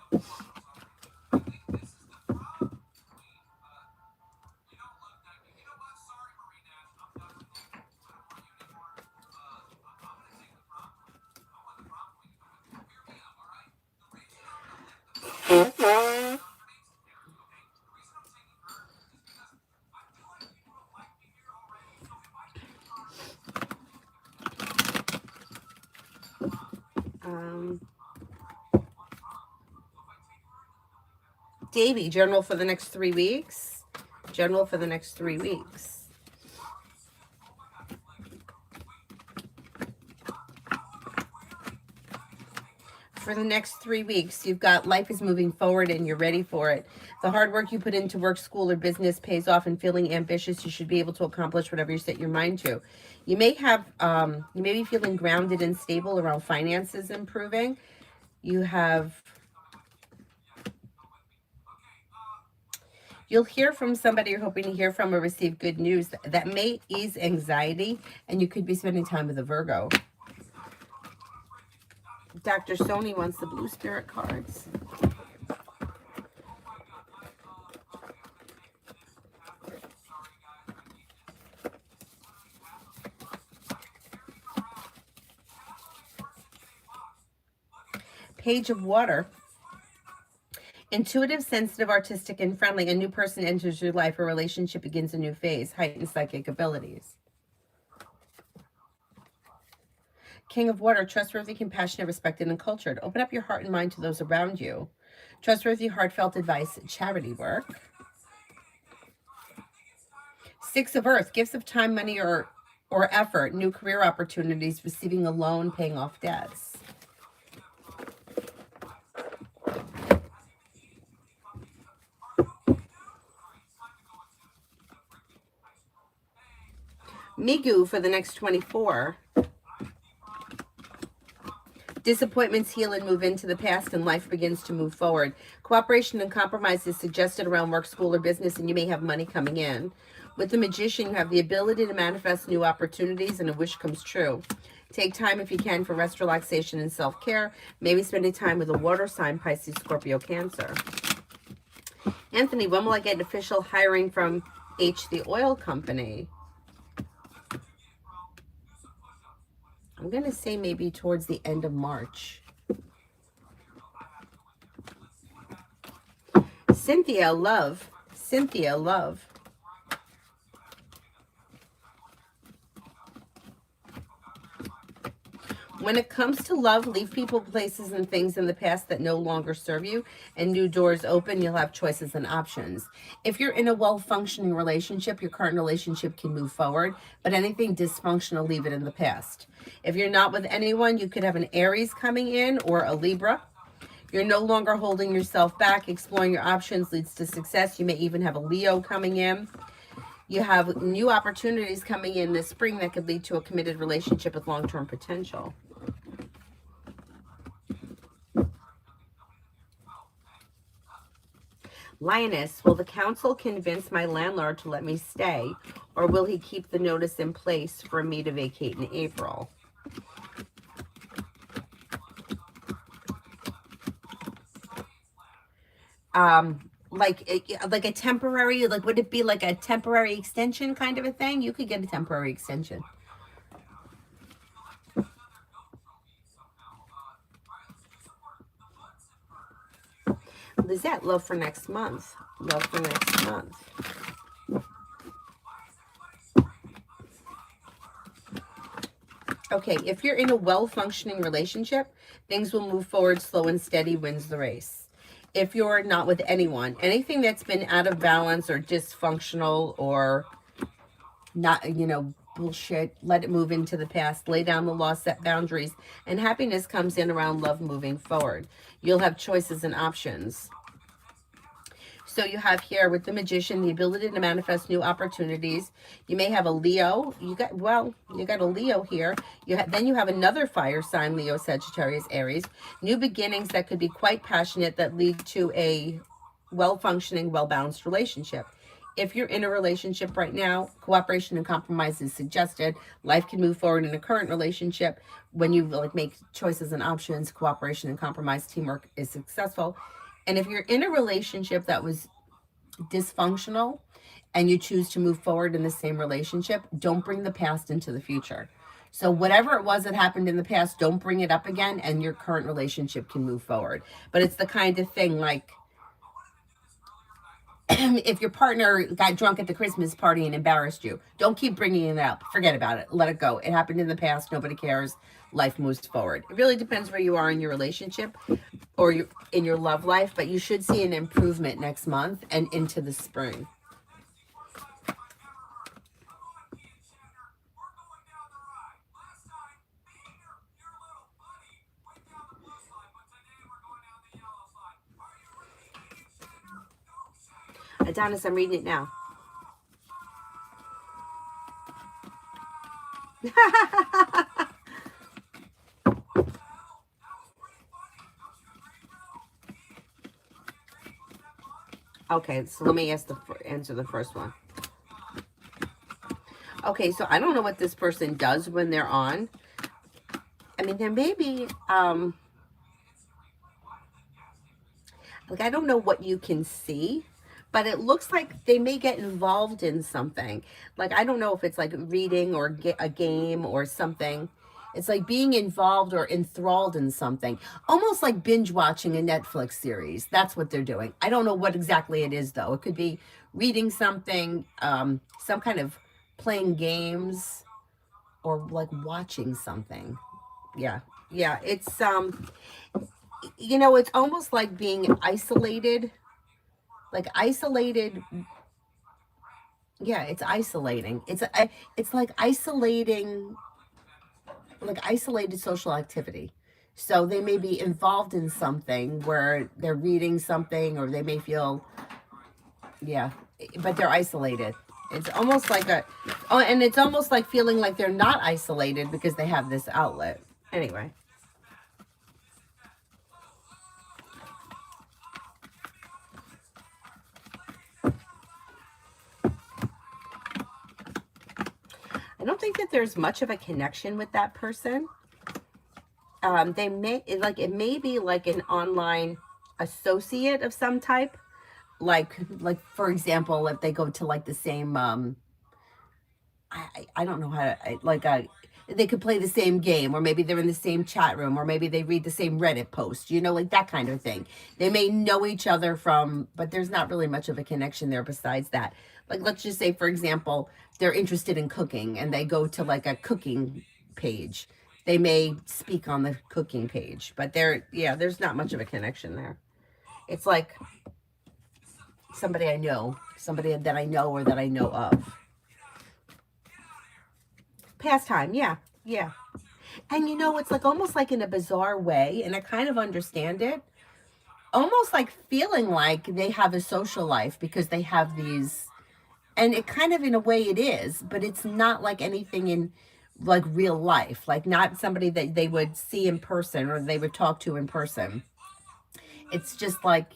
Davey, general for the next 3 weeks. General for the next 3 weeks. For the next 3 weeks, you've got life is moving forward and you're ready for it. The hard work you put into work, school, or business pays off, and feeling ambitious, you should be able to accomplish whatever you set your mind to. You may have, you may be feeling grounded and stable around finances improving. You have, you'll hear from somebody you're hoping to hear from or receive good news that may ease anxiety, and you could be spending time with a Virgo. Dr. Sony wants the blue spirit cards. Page of Water. Intuitive, sensitive, artistic, and friendly. A new person enters your life. A relationship begins a new phase. Heightened psychic abilities. King of Water. Trustworthy, compassionate, respected, and cultured. Open up your heart and mind to those around you. Trustworthy, heartfelt advice. Charity work. Six of Earth. Gifts of time, money, or effort. New career opportunities. Receiving a loan. Paying off debts. Migu for the next 24. Disappointments heal and move into the past, and life begins to move forward. Cooperation and compromise is suggested around work, school, or business, and you may have money coming in. With the Magician, you have the ability to manifest new opportunities, and a wish comes true. Take time if you can for rest, relaxation, and self-care. Maybe spending time with a water sign, Pisces, Scorpio, Cancer. Anthony, when will I get official hiring from H, the oil company? I'm going to say maybe towards the end of March. Cynthia, love. Cynthia, love. When it comes to love, leave people, places, and things in the past that no longer serve you, and new doors open. You'll have choices and options. If you're in a well-functioning relationship, your current relationship can move forward, but anything dysfunctional, leave it in the past. If you're not with anyone, you could have an Aries coming in or a Libra. You're no longer holding yourself back. Exploring your options leads to success. You may even have a Leo coming in. You have new opportunities coming in this spring that could lead to a committed relationship with long-term potential. Lioness, will the council convince my landlord to let me stay, or will he keep the notice in place for me to vacate in April? Like a temporary, like would it be like a temporary extension kind of a thing? You could get a temporary extension. Lizette, love for next month. Love for next month. Okay, if you're in a well-functioning relationship, things will move forward. Slow and steady wins the race. If you're not with anyone, anything that's been out of balance or dysfunctional or not, bullshit, let it move into the past. Lay down the law, set boundaries, and happiness comes in around love moving forward. You'll have choices and options. So you have here with the Magician, the ability to manifest new opportunities. You may have a Leo. You got a Leo here. Then you have another fire sign, Leo, Sagittarius, Aries. New beginnings that could be quite passionate that lead to a well-functioning, well-balanced relationship. If you're in a relationship right now, cooperation and compromise is suggested. Life can move forward in a current relationship. When you make choices and options, cooperation and compromise, teamwork is successful. And if you're in a relationship that was dysfunctional and you choose to move forward in the same relationship, don't bring the past into the future. So whatever it was that happened in the past, don't bring it up again, and your current relationship can move forward. But it's the kind of thing like, if your partner got drunk at the Christmas party and embarrassed you, don't keep bringing it up. Forget about it. Let it go. It happened in the past. Nobody cares. Life moves forward. It really depends where you are in your relationship or in your love life, but you should see an improvement next month and into the spring. Adonis, I'm reading it now. Okay, so let me answer the first one. Okay, so I don't know what this person does when they're on. I mean, there may be, I don't know what you can see, but it looks like they may get involved in something. Like, I don't know if it's like reading or a game or something. It's like being involved or enthralled in something, almost like binge watching a Netflix series. That's what they're doing. I don't know what exactly it is, though. It could be reading something, some kind of playing games, or like watching something. Yeah. Yeah. It's almost like being isolated, like isolated. Yeah, it's isolating. It's like isolated social activity. So they may be involved in something where they're reading something, or they may feel, yeah, but they're isolated. It's almost like and it's almost like feeling like they're not isolated because they have this outlet. Anyway. I don't think that there's much of a connection with that person. They may, like, it may be like an online associate of some type. Like for example, if they go to like the same, I don't know how to, they could play the same game, or maybe they're in the same chat room, or maybe they read the same Reddit post, like that kind of thing. They may know each other but there's not really much of a connection there besides that. Like, let's just say, for example, they're interested in cooking and they go to like a cooking page. They may speak on the cooking page, but there's not much of a connection there. It's like somebody I know, somebody that I know or that I know of. Pastime, yeah, yeah. And it's like almost like in a bizarre way, and I kind of understand it. Almost like feeling like they have a social life because they have these, and it kind of in a way it is, but it's not like anything in like real life, like not somebody that they would see in person or they would talk to in person. It's just like,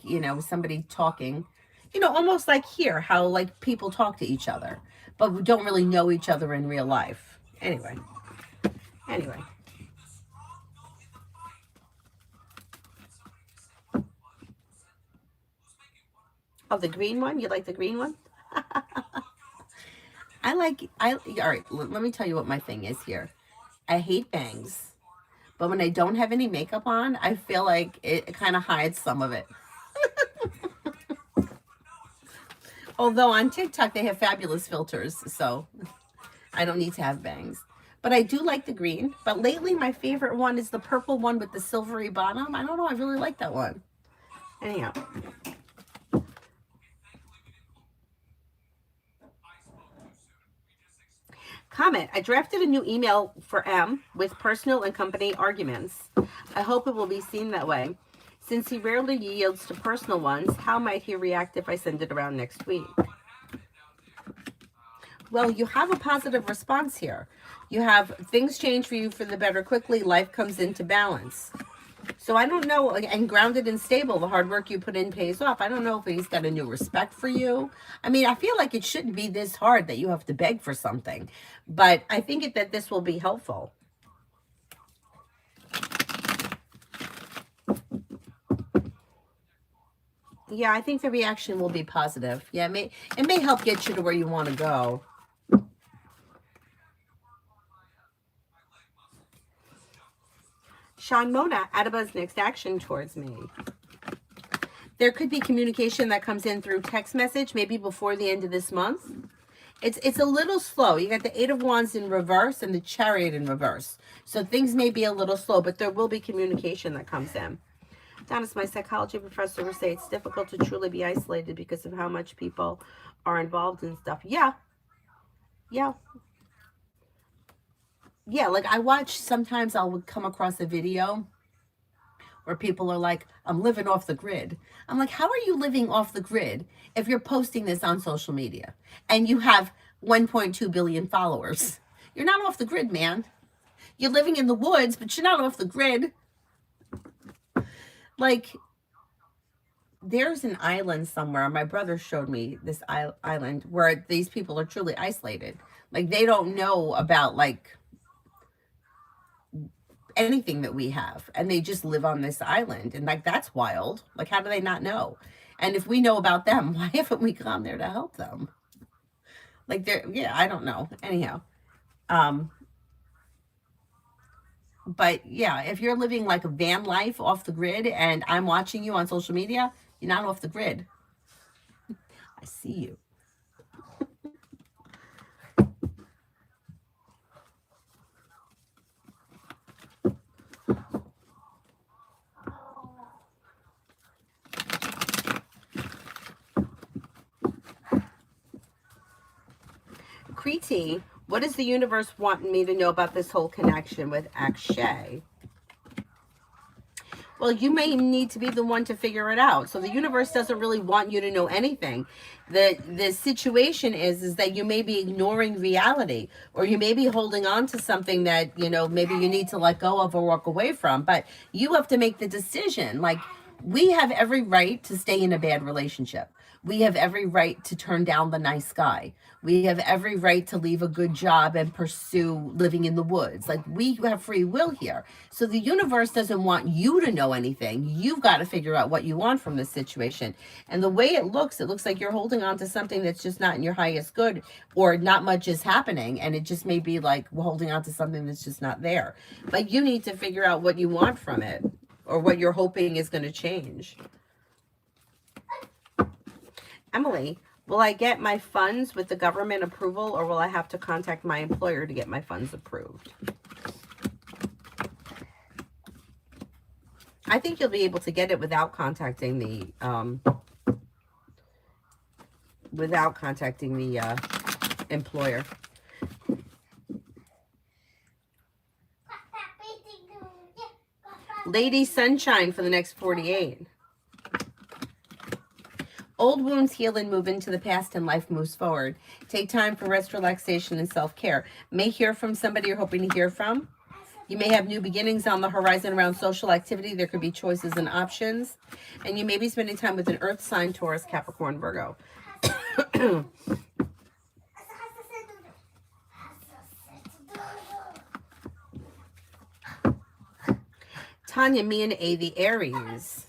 somebody talking, almost like here, how like people talk to each other, but we don't really know each other in real life. Anyway. Oh, the green one? You like the green one? All right, let me tell you what my thing is here. I hate bangs, but when I don't have any makeup on, I feel like it kind of hides some of it. Although on TikTok, they have fabulous filters, so I don't need to have bangs. But I do like the green. But lately, my favorite one is the purple one with the silvery bottom. I don't know. I really like that one. Anyhow. Comment. I drafted a new email for M with personal and company arguments. I hope it will be seen that way. Since he rarely yields to personal ones, how might he react if I send it around next week? Well, you have a positive response here. You have things change for you for the better quickly. Life comes into balance. So I don't know, and grounded and stable, the hard work you put in pays off. I don't know if he's got a new respect for you. I mean, I feel like it shouldn't be this hard that you have to beg for something, but I think that this will be helpful. Yeah, I think the reaction will be positive. Yeah, it may help get you to where you want to go. Sean Mona, Adaba's next action towards me. There could be communication that comes in through text message, maybe before the end of this month. It's a little slow. You got the 8 of Wands in reverse and the Chariot in reverse. So things may be a little slow, but there will be communication that comes in. Donis, my psychology professor, would say it's difficult to truly be isolated because of how much people are involved in stuff. Yeah. Yeah, like I watch, sometimes I'll come across a video where people are like, I'm living off the grid. I'm like, how are you living off the grid if you're posting this on social media and you have 1.2 billion followers? You're not off the grid, man. You're living in the woods, but you're not off the grid. Like, there's an island somewhere. My brother showed me this island where these people are truly isolated. Like, they don't know about, like, anything that we have, and they just live on this island, and like that's wild. Like, how do they not know? And if we know about them, why haven't we gone there to help them? Like, I don't know. Anyhow, But yeah, if you're living like a van life off the grid and I'm watching you on social media, you're not off the grid. I see you. Kriti, what does the universe want me to know about this whole connection with Akshay? Well, you may need to be the one to figure it out. So the universe doesn't really want you to know anything. The situation is that you may be ignoring reality, or you may be holding on to something that, you know, maybe you need to let go of or walk away from. But you have to make the decision. Like, we have every right to stay in a bad relationship. We have every right to turn down the nice guy. We have every right to leave a good job and pursue living in the woods. Like, we have free will here. So the universe doesn't want you to know anything. You've got to figure out what you want from this situation. And the way it looks like you're holding on to something that's just not in your highest good, or not much is happening. And it just may be like holding on to something that's just not there. But you need to figure out what you want from it, or what you're hoping is going to change. Emily, will I get my funds with the government approval, or will I have to contact my employer to get my funds approved? I think you'll be able to get it without contacting the employer. Lady Sunshine for the next 48. Old wounds heal and move into the past, and life moves forward. Take time for rest, relaxation, and self-care. May hear from somebody you're hoping to hear from. You may have new beginnings on the horizon around social activity. There could be choices and options. And you may be spending time with an earth sign, Taurus, Capricorn, Virgo. Tanya, me and A, the Aries.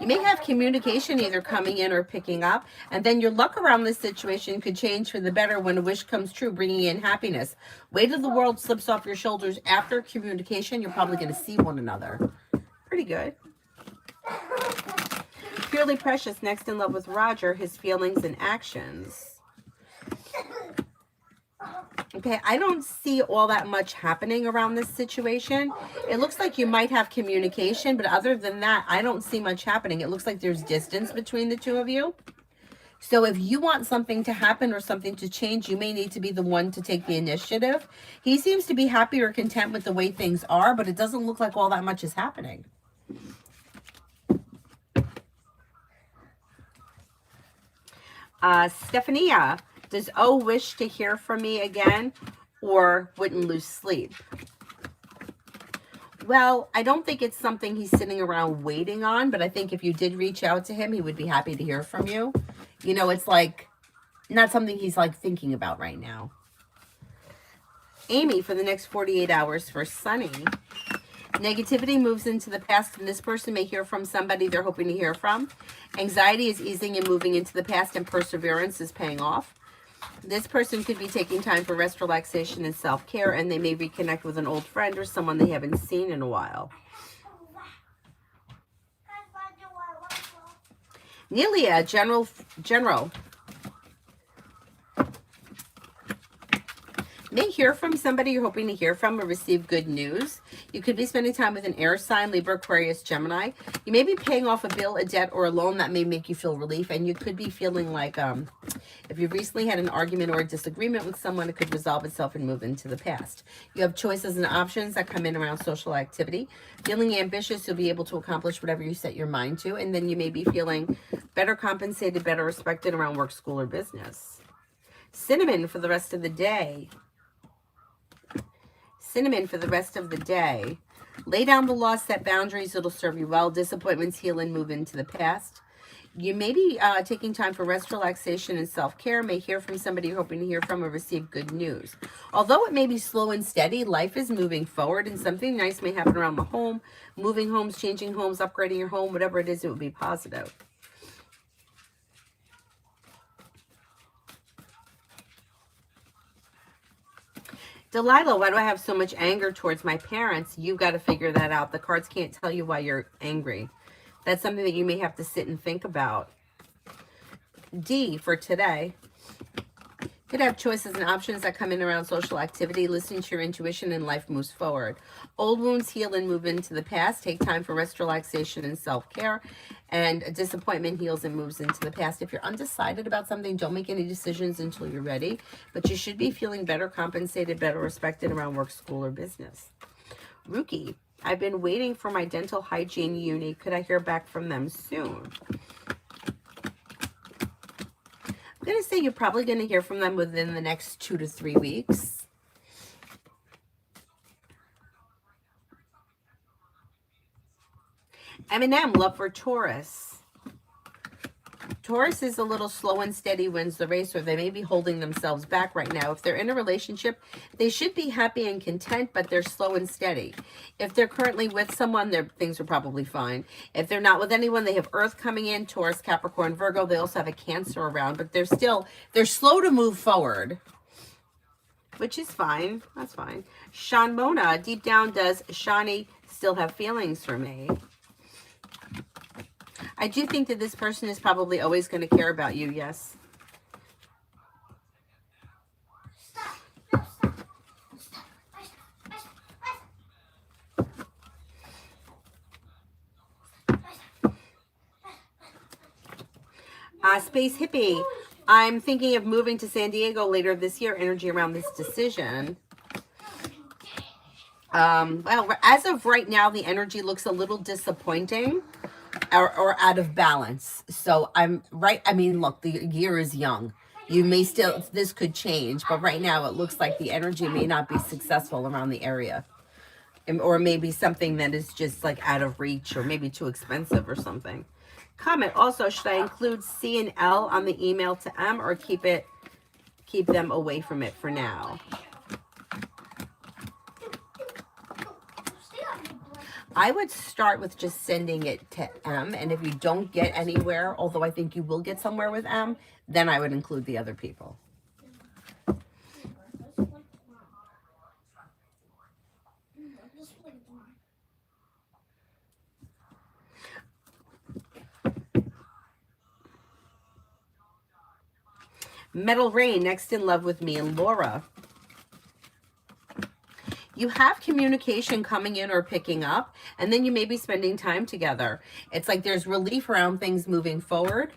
You may have communication either coming in or picking up, and then your luck around this situation could change for the better when a wish comes true, bringing in happiness. Weight of the world slips off your shoulders after communication. You're probably going to see one another. Pretty good. Purely Precious, next in love with Roger, his feelings and actions. Okay, I don't see all that much happening around this situation. It looks like you might have communication, but other than that, I don't see much happening. It looks like there's distance between the two of you. So if you want something to happen or something to change, you may need to be the one to take the initiative. He seems to be happy or content with the way things are, but it doesn't look like all that much is happening. Stephania, does O wish to hear from me again, or wouldn't lose sleep? Well, I don't think it's something he's sitting around waiting on, but I think if you did reach out to him, he would be happy to hear from you. You know, it's like not something he's like thinking about right now. Amy, for the next 48 hours for Sunny. Negativity moves into the past, and this person may hear from somebody they're hoping to hear from. Anxiety is easing and moving into the past, and perseverance is paying off. This person could be taking time for rest, relaxation, and self-care, and they may reconnect with an old friend or someone they haven't seen in a while. Nelia, General. May hear from somebody you're hoping to hear from or receive good news. You could be spending time with an air sign, Libra, Aquarius, Gemini. You may be paying off a bill, a debt, or a loan that may make you feel relief. And you could be feeling like if you recently had an argument or a disagreement with someone, it could resolve itself and move into the past. You have choices and options that come in around social activity. Feeling ambitious, you'll be able to accomplish whatever you set your mind to. And then you may be feeling better compensated, better respected around work, school, or business. Cinnamon for the rest of the day. Cinnamon for the rest of the day. Lay down the law, set boundaries. It'll serve you well. Disappointments heal and move into the past. You may be taking time for rest, relaxation, and self-care. May hear from somebody you're hoping to hear from or receive good news. Although it may be slow and steady, life is moving forward, and something nice may happen around the home. Moving homes, changing homes, upgrading your home, whatever it is, it will be positive. Delilah, why do I have so much anger towards my parents? You've got to figure that out. The cards can't tell you why you're angry. That's something that you may have to sit and think about. D for today. Could have choices and options that come in around social activity. Listening to your intuition and life moves forward. Old wounds heal and move into the past. Take time for rest, relaxation, and self-care. And disappointment heals and moves into the past. If you're undecided about something, don't make any decisions until you're ready. But you should be feeling better compensated, better respected around work, school, or business. Rookie, I've been waiting for my dental hygiene uni. Could I hear back from them soon? I'm going to say you're probably going to hear from them within the next 2 to 3 weeks. Eminem, love for Taurus. Taurus is a little slow and steady wins the race, or they may be holding themselves back right now. If they're in a relationship, they should be happy and content, but they're slow and steady. If they're currently with someone, things are probably fine. If they're not with anyone, they have Earth coming in, Taurus, Capricorn, Virgo. They also have a Cancer around, but they're slow to move forward, which is fine. That's fine. Sean Mona, deep down, does Shani still have feelings for me? I do think that this person is probably always going to care about you, yes. Stop. No, stop. Stop. Space Hippie, I'm thinking of moving to San Diego later this year. Energy around this decision. Well, as of right now, the energy looks a little disappointing. Or out of balance. So I'm right. I mean, look, the year is young. You may still, this could change, but right now it looks like the energy may not be successful around the area. Or maybe something that is just like out of reach, or maybe too expensive or something. Comment also, should I include C and L on the email to M, or keep them away from it for now? I would start with just sending it to M, and if you don't get anywhere, although I think you will get somewhere with M, then I would include the other people. Metal Rain, next in love with me, and Laura. You have communication coming in or picking up, and then you may be spending time together. It's like there's relief around things moving forward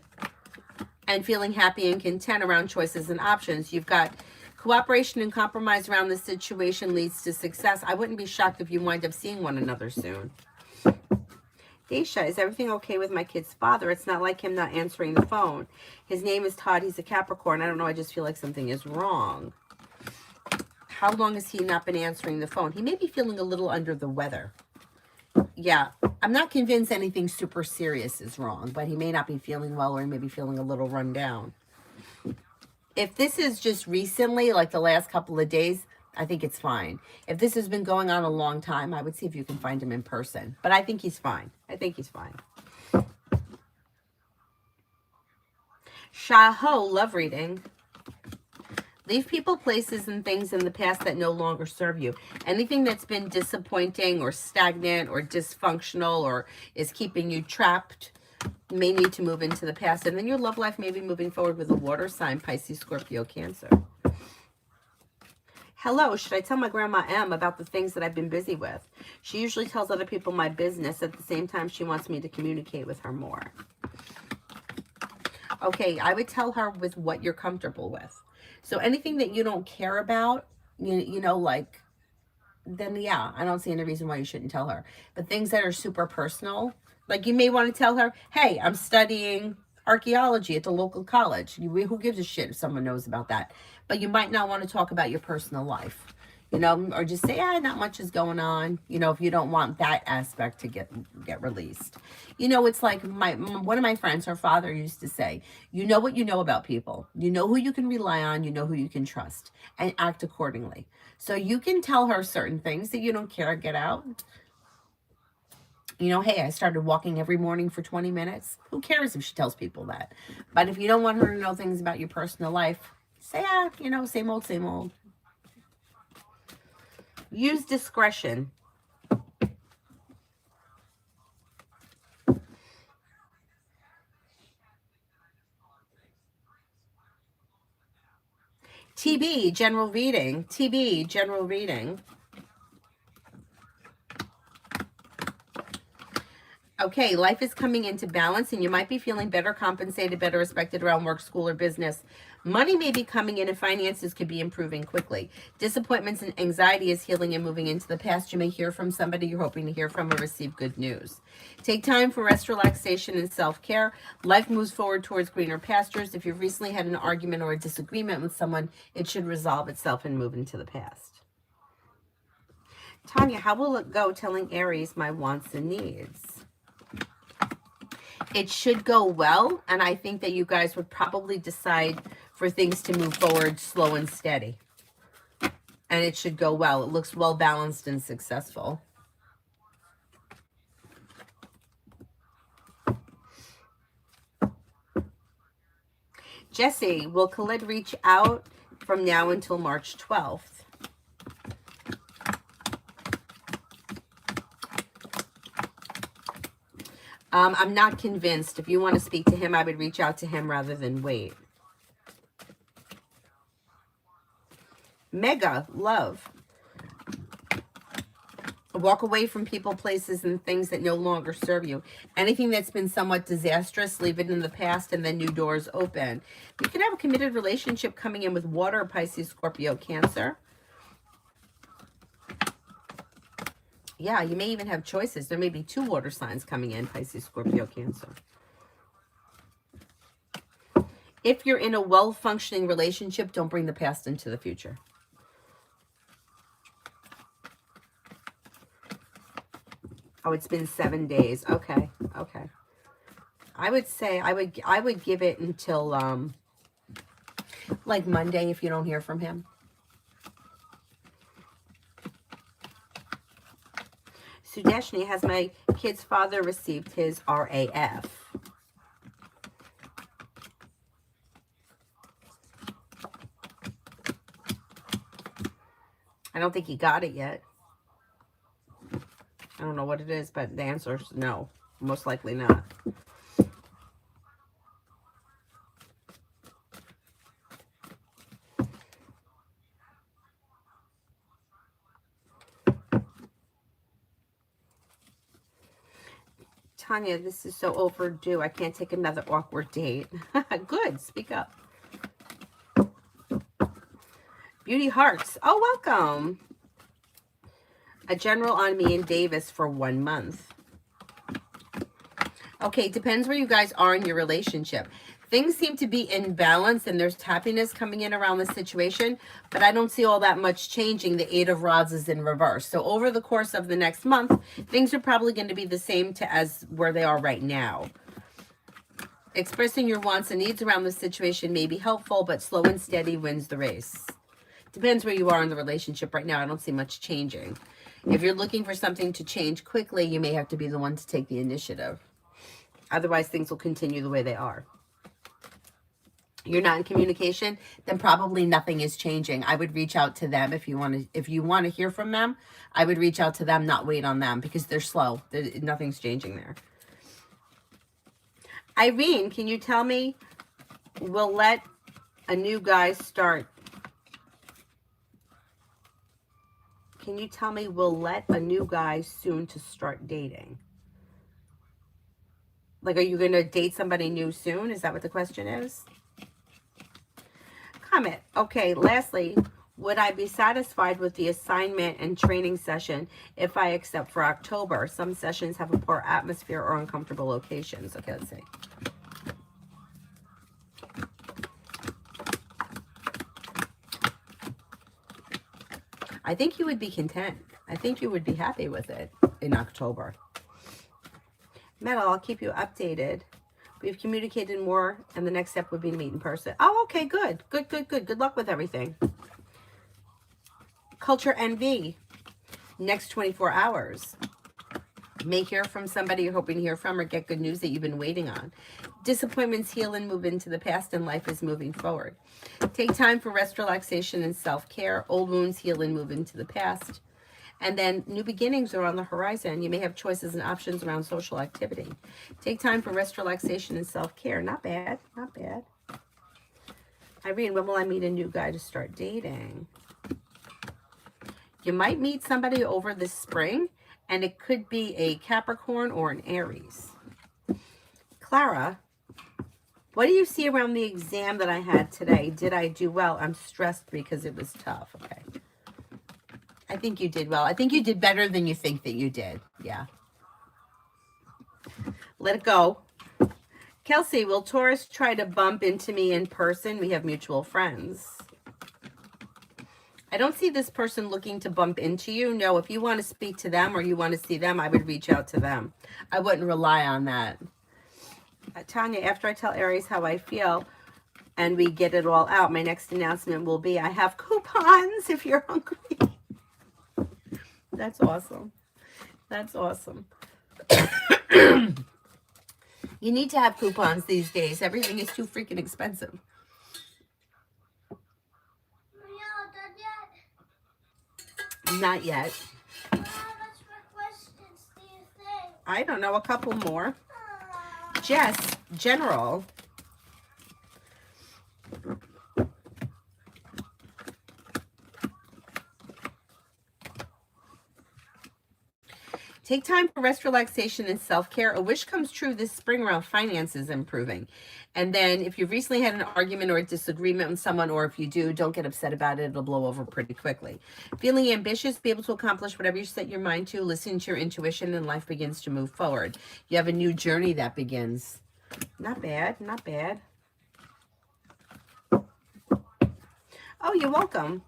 and feeling happy and content around choices and options. You've got cooperation and compromise around the situation leads to success. I wouldn't be shocked if you wind up seeing one another soon. Daisha, is everything okay with my kid's father? It's not like him not answering the phone. His name is Todd. He's a Capricorn. I don't know. I just feel like something is wrong. How long has he not been answering the phone? He may be feeling a little under the weather. Yeah, I'm not convinced anything super serious is wrong, but he may not be feeling well, or he may be feeling a little run down. If this is just recently, like the last couple of days, I think it's fine. If this has been going on a long time, I would see if you can find him in person. But I think he's fine. I think he's fine. Shaho, love reading. Leave people, places, and things in the past that no longer serve you. Anything that's been disappointing or stagnant or dysfunctional or is keeping you trapped may need to move into the past. And then your love life may be moving forward with a water sign, Pisces, Scorpio, Cancer. Hello, should I tell my grandma M about the things that I've been busy with? She usually tells other people my business. At the same time, she wants me to communicate with her more. Okay, I would tell her with what you're comfortable with. So anything that you don't care about, you know, like, then yeah, I don't see any reason why you shouldn't tell her. But things that are super personal, like you may want to tell her, hey, I'm studying archaeology at the local college. Who gives a shit if someone knows about that? But you might not want to talk about your personal life, you know, or just say, not much is going on, you know, if you don't want that aspect to get released. You know, it's like one of my friends, her father used to say, you know what you know about people. You know who you can rely on, you know who you can trust, and act accordingly. So you can tell her certain things that you don't care, get out. You know, hey, I started walking every morning for 20 minutes. Who cares if she tells people that? But if you don't want her to know things about your personal life, say, you know, same old, same old. Use discretion. TB, general reading. TB, general reading. Okay, life is coming into balance and you might be feeling better compensated, better respected around work, school, or business. Money may be coming in and finances could be improving quickly. Disappointments and anxiety is healing and moving into the past. You may hear from somebody you're hoping to hear from or receive good news. Take time for rest, relaxation, and self-care. Life moves forward towards greener pastures. If you've recently had an argument or a disagreement with someone, it should resolve itself and move into the past. Tanya, how will it go telling Aries my wants and needs? It should go well, and I think that you guys would probably decide for things to move forward slow and steady. And it should go well. It looks well balanced and successful. Jesse, will Khalid reach out from now until March 12th? I'm not convinced. If you want to speak to him, I would reach out to him rather than wait. Mega, love. Walk away from people, places, and things that no longer serve you. Anything that's been somewhat disastrous, leave it in the past and then new doors open. You can have a committed relationship coming in with water, Pisces, Scorpio, Cancer. Yeah, you may even have choices. There may be 2 water signs coming in, Pisces, Scorpio, Cancer. If you're in a well-functioning relationship, don't bring the past into the future. Oh, it's been 7 days. Okay, okay. I would say I would give it until like Monday if you don't hear from him. Sudeshni, has my kid's father received his RAF? I don't think he got it yet. I don't know what it is, but the answer is no. Most likely not. Tanya, this is so overdue. I can't take another awkward date. Good, speak up. Beauty Hearts. Oh, welcome. A general on me and Davis for 1 month. Okay, depends where you guys are in your relationship. Things seem to be in balance and there's happiness coming in around the situation, but I don't see all that much changing. The 8 of Rods is in reverse. So over the course of the next month, things are probably going to be the same as where they are right now. Expressing your wants and needs around the situation may be helpful, but slow and steady wins the race. Depends where you are in the relationship right now. I don't see much changing. If you're looking for something to change quickly, you may have to be the one to take the initiative. Otherwise, things will continue the way they are. You're not in communication, then probably nothing is changing. I would reach out to them if you want to hear from them. I would reach out to them, not wait on them because they're slow. Nothing's changing there. Irene, can you tell me, will let a new guy start? Can you tell me, will let a new guy soon to start dating? Like, are you going to date somebody new soon? Is that what the question is? Comment. Okay, lastly, would I be satisfied with the assignment and training session if I accept for October? Some sessions have a poor atmosphere or uncomfortable locations. Okay, let's see. I think you would be content. I think you would be happy with it in October. Metal, I'll keep you updated. We've communicated more, and the next step would be to meet in person. Oh, okay, good. Good, good, good. Good luck with everything. Culture NV. Next 24 hours. May hear from somebody you're hoping to hear from or get good news that you've been waiting on. Disappointments heal and move into the past, and life is moving forward. Take time for rest, relaxation, and self-care. Old wounds heal and move into the past. And then new beginnings are on the horizon. You may have choices and options around social activity. Take time for rest, relaxation, and self-care. Not bad, not bad. Irene, when will I meet a new guy to start dating? You might meet somebody over this spring, and it could be a Capricorn or an Aries. Clara, what do you see around the exam that I had today? Did I do well? I'm stressed because it was tough. Okay. I think you did well. I think you did better than you think that you did. Yeah. Let it go. Kelsey, will Taurus try to bump into me in person? We have mutual friends. I don't see this person looking to bump into you. No, if you want to speak to them or you want to see them, I would reach out to them. I wouldn't rely on that. Tanya, after I tell Aries how I feel and we get it all out, my next announcement will be I have coupons if you're hungry. That's awesome. That's awesome. You need to have coupons these days. Everything is too freaking expensive. Not yet. How much more questions do you think? I don't know, a couple more. Jess, general. Take time for rest, relaxation, and self-care. A wish comes true this spring around finances improving. And then if you've recently had an argument or a disagreement with someone, or if you do, don't get upset about it. It'll blow over pretty quickly. Feeling ambitious, be able to accomplish whatever you set your mind to, listening to your intuition, and life begins to move forward. You have a new journey that begins. Not bad, not bad. Oh, you're welcome.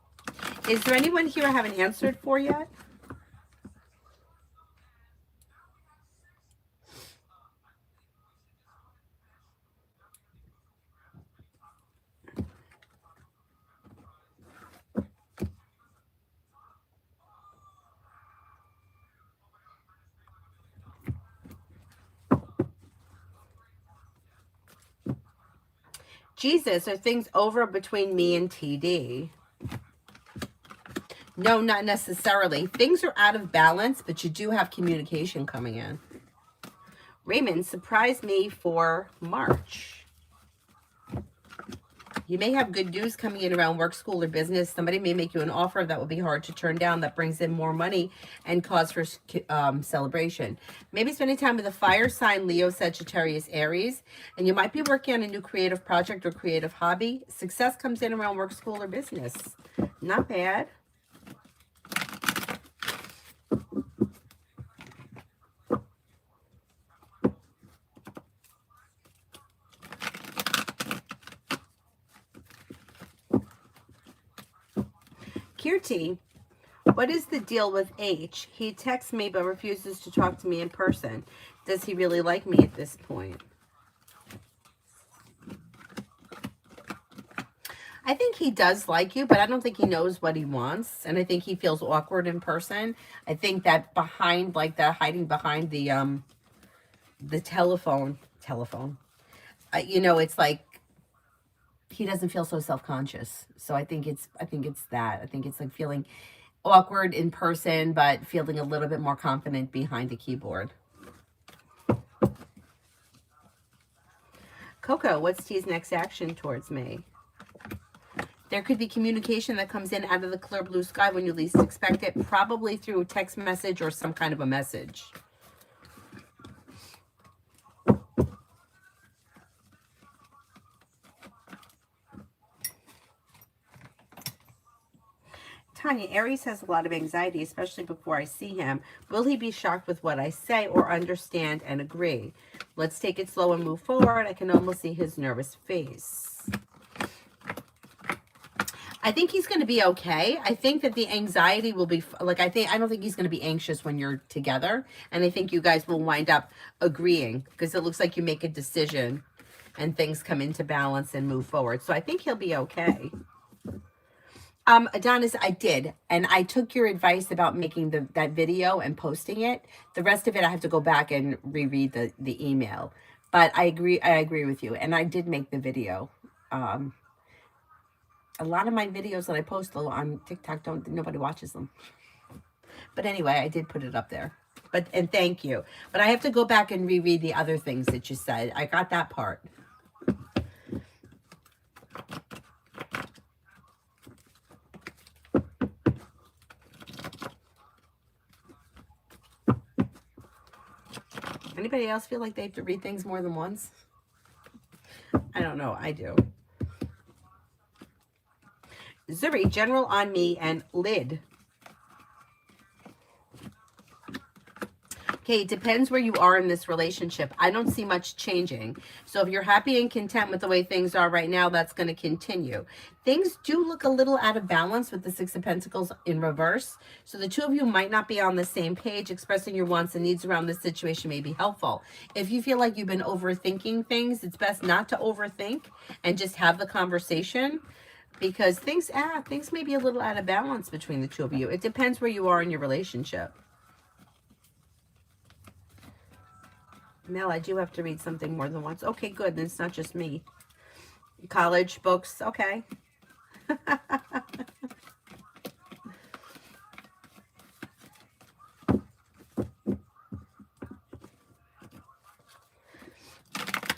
Is there anyone here I haven't answered for yet? Jesus, are things over between me and TD? No, not necessarily. Things are out of balance, but you do have communication coming in. Raymond, surprise me for March. You may have good news coming in around work, school, or business. Somebody may make you an offer that will be hard to turn down that brings in more money and cause for celebration. Maybe spending time with a fire sign, Leo, Sagittarius, Aries. And you might be working on a new creative project or creative hobby. Success comes in around work, school, or business. Not bad. Kirti, what is the deal with H? He texts me but refuses to talk to me in person. Does he really like me at this point? I think he does like you, but I don't think he knows what he wants. And I think he feels awkward in person. I think that behind, like that hiding behind the telephone, you know, it's like he doesn't feel so self-conscious. So I think it's that. I think it's like feeling awkward in person, but feeling a little bit more confident behind the keyboard. Coco, what's T's next action towards me? There could be communication that comes in out of the clear blue sky when you least expect it, probably through a text message or some kind of a message. Tanya, Aries has a lot of anxiety, especially before I see him. Will he be shocked with what I say or understand and agree? Let's take it slow and move forward. I can almost see his nervous face. I think he's going to be okay. I think that the anxiety will be, like, I don't think he's going to be anxious when you're together. And I think you guys will wind up agreeing because it looks like you make a decision and things come into balance and move forward. So I think he'll be okay. Adonis, I did. And I took your advice about making that video and posting it. The rest of it, I have to go back and reread the email. But I agree with you. And I did make the video. A lot of my videos that I post on TikTok, nobody watches them. But anyway, I did put it up there. And thank you. But I have to go back and reread the other things that you said. I got that part. Anybody else feel like they have to read things more than once? I don't know. I do. Zuri, general on me, and lid. Okay, it depends where you are in this relationship. I don't see much changing. So if you're happy and content with the way things are right now, that's going to continue. Things do look a little out of balance with the Six of Pentacles in reverse. So the two of you might not be on the same page. Expressing your wants and needs around this situation may be helpful. If you feel like you've been overthinking things, it's best not to overthink and just have the conversation, because things may be a little out of balance between the two of you. It depends where you are in your relationship. Mel, I do have to read something more than once. Okay, good. Then it's not just me. College books. Okay.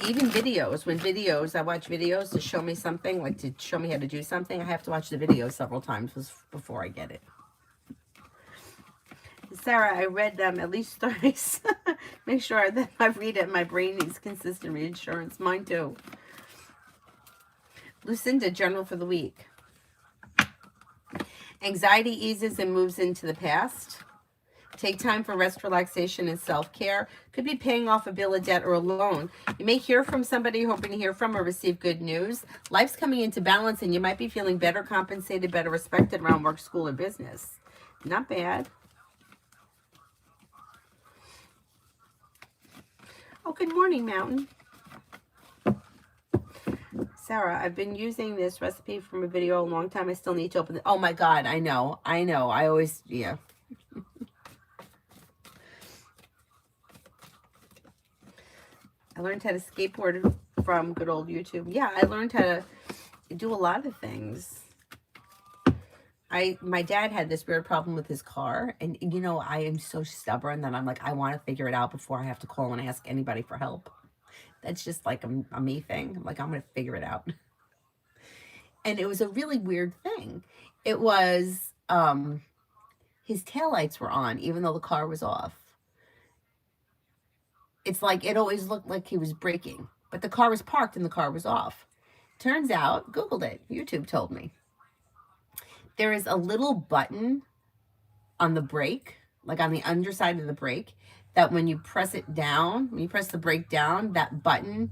Even videos. When I watch videos to show me something, like to show me how to do something, I have to watch the video several times before I get it. Sarah, I read them at least thrice. Make sure that I read it. My brain needs consistent reassurance. Mine too. Lucinda, general for the week. Anxiety eases and moves into the past. Take time for rest, relaxation, and self-care. Could be paying off a bill, a debt, or a loan. You may hear from somebody you're hoping to hear from or receive good news. Life's coming into balance, and you might be feeling better compensated, better respected around work, school, or business. Not bad. Oh, good morning, Mountain. Sarah, I've been using this recipe from a video a long time. I still need to open it. Oh my God, I know. I always, yeah. I learned how to skateboard from good old YouTube. Yeah, I learned how to do a lot of things. My dad had this weird problem with his car, and you know, I am so stubborn that I'm like, I want to figure it out before I have to call and ask anybody for help. That's just like a me thing. I'm like, I'm going to figure it out. And it was a really weird thing. It was, his taillights were on, even though the car was off. It's like, it always looked like he was braking, but the car was parked and the car was off. Turns out, Googled it. YouTube told me. There is a little button on the brake, like on the underside of the brake, that when you press it down, when you press the brake down, that button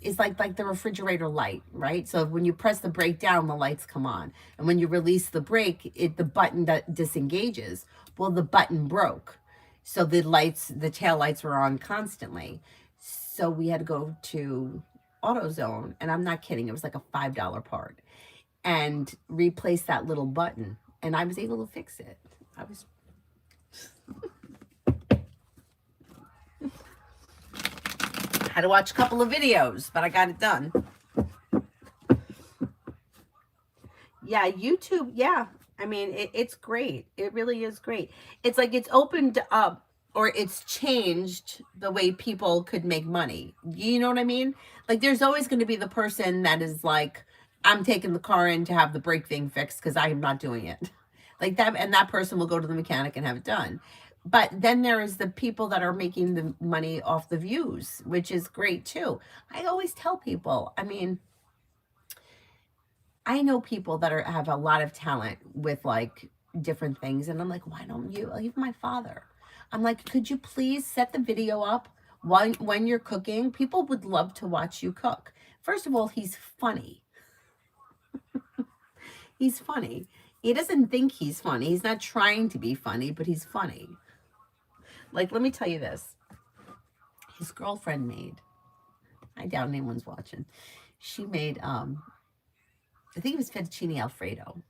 is like the refrigerator light, right? So when you press the brake down, the lights come on. And when you release the brake, the button that disengages. Well, the button broke. So the tail lights were on constantly. So we had to go to AutoZone, and I'm not kidding, it was like a $5 part, and replace that little button. And I was able to fix it. I had to watch a couple of videos, but I got it done. Yeah, YouTube, yeah. I mean, it's great. It really is great. It's like it's opened up, or it's changed the way people could make money. You know what I mean? Like, there's always going to be the person that is like, I'm taking the car in to have the brake thing fixed because I am not doing it. Like that, and that person will go to the mechanic and have it done. But then there is the people that are making the money off the views, which is great too. I always tell people, I mean, I know people that have a lot of talent with like different things. And I'm like, why don't you? Even my father. I'm like, could you please set the video up when you're cooking? People would love to watch you cook. First of all, he's funny. He's funny. He doesn't think he's funny. He's not trying to be funny, but he's funny. Like, let me tell you this. His girlfriend made, I doubt anyone's watching. She made, I think it was fettuccine Alfredo.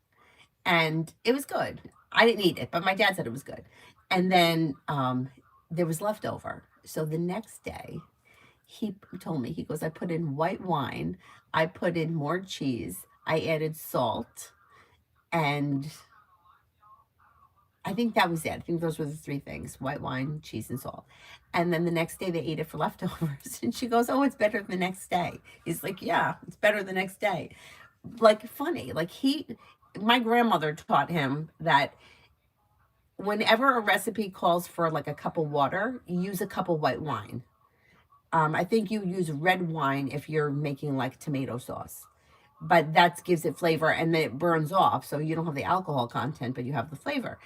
And it was good. I didn't eat it, but my dad said it was good. And then there was leftover. So the next day, he told me, he goes, I put in white wine. I put in more cheese. I added salt. And I think that was it. I think those were the three things: white wine, cheese, and salt. And then the next day they ate it for leftovers. And she goes, "Oh, it's better the next day." He's like, "Yeah, it's better the next day." Like, funny. Like, my grandmother taught him that whenever a recipe calls for like a cup of water, use a cup of white wine. I think you use red wine if you're making like tomato sauce, but that gives it flavor, and then it burns off, so you don't have the alcohol content, but you have the flavor.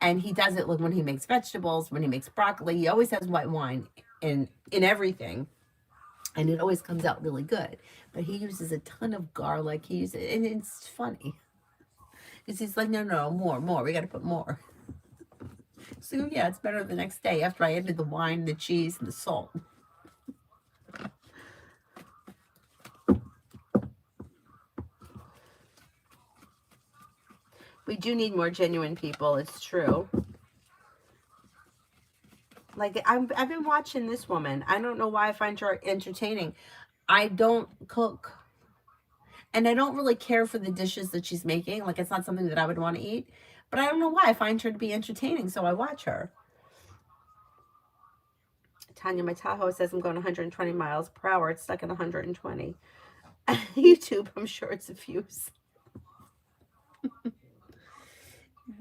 And he does it like when he makes vegetables, when he makes broccoli, he always has white wine in everything, and it always comes out really good. But he uses a ton of garlic. He uses, and it's funny because he's like, no, more. We got to put more. So yeah, it's better the next day after I added the wine, the cheese, and the salt. We do need more genuine people. It's true. Like, I've been watching this woman. I don't know why I find her entertaining. I don't cook. And I don't really care for the dishes that she's making. Like, it's not something that I would want to eat. But I don't know why. I find her to be entertaining, so I watch her. Tanya, my Tahoe says I'm going 120 miles per hour. It's stuck at 120. YouTube, I'm sure it's a fuse.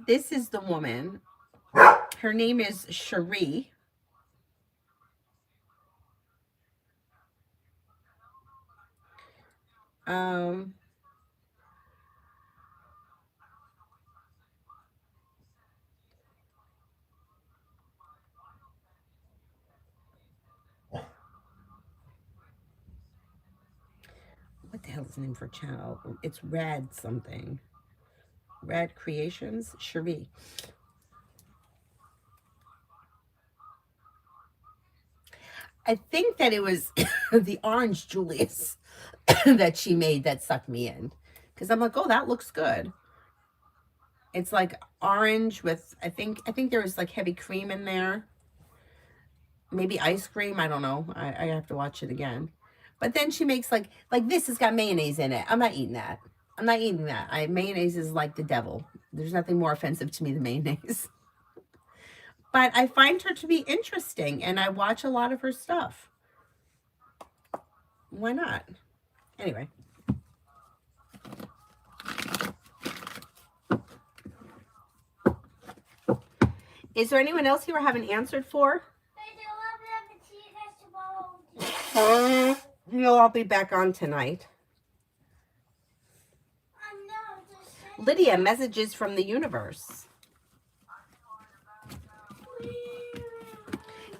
This is the woman. Her name is Cherie. What the hell is the name for a channel? It's Rad something. Rad Creations. Cherie. I think that it was the orange Julius that she made that sucked me in. Because I'm like, oh, that looks good. It's like orange with, I think there was like heavy cream in there. Maybe ice cream. I don't know. I have to watch it again. But then she makes like this has got mayonnaise in it. I'm not eating that. I'm not eating that. Mayonnaise is like the devil. There's nothing more offensive to me than mayonnaise. But I find her to be interesting, and I watch a lot of her stuff. Why not? Anyway. Is there anyone else here I haven't answered for? No, I'll be back on tonight. Lydia, messages from the universe.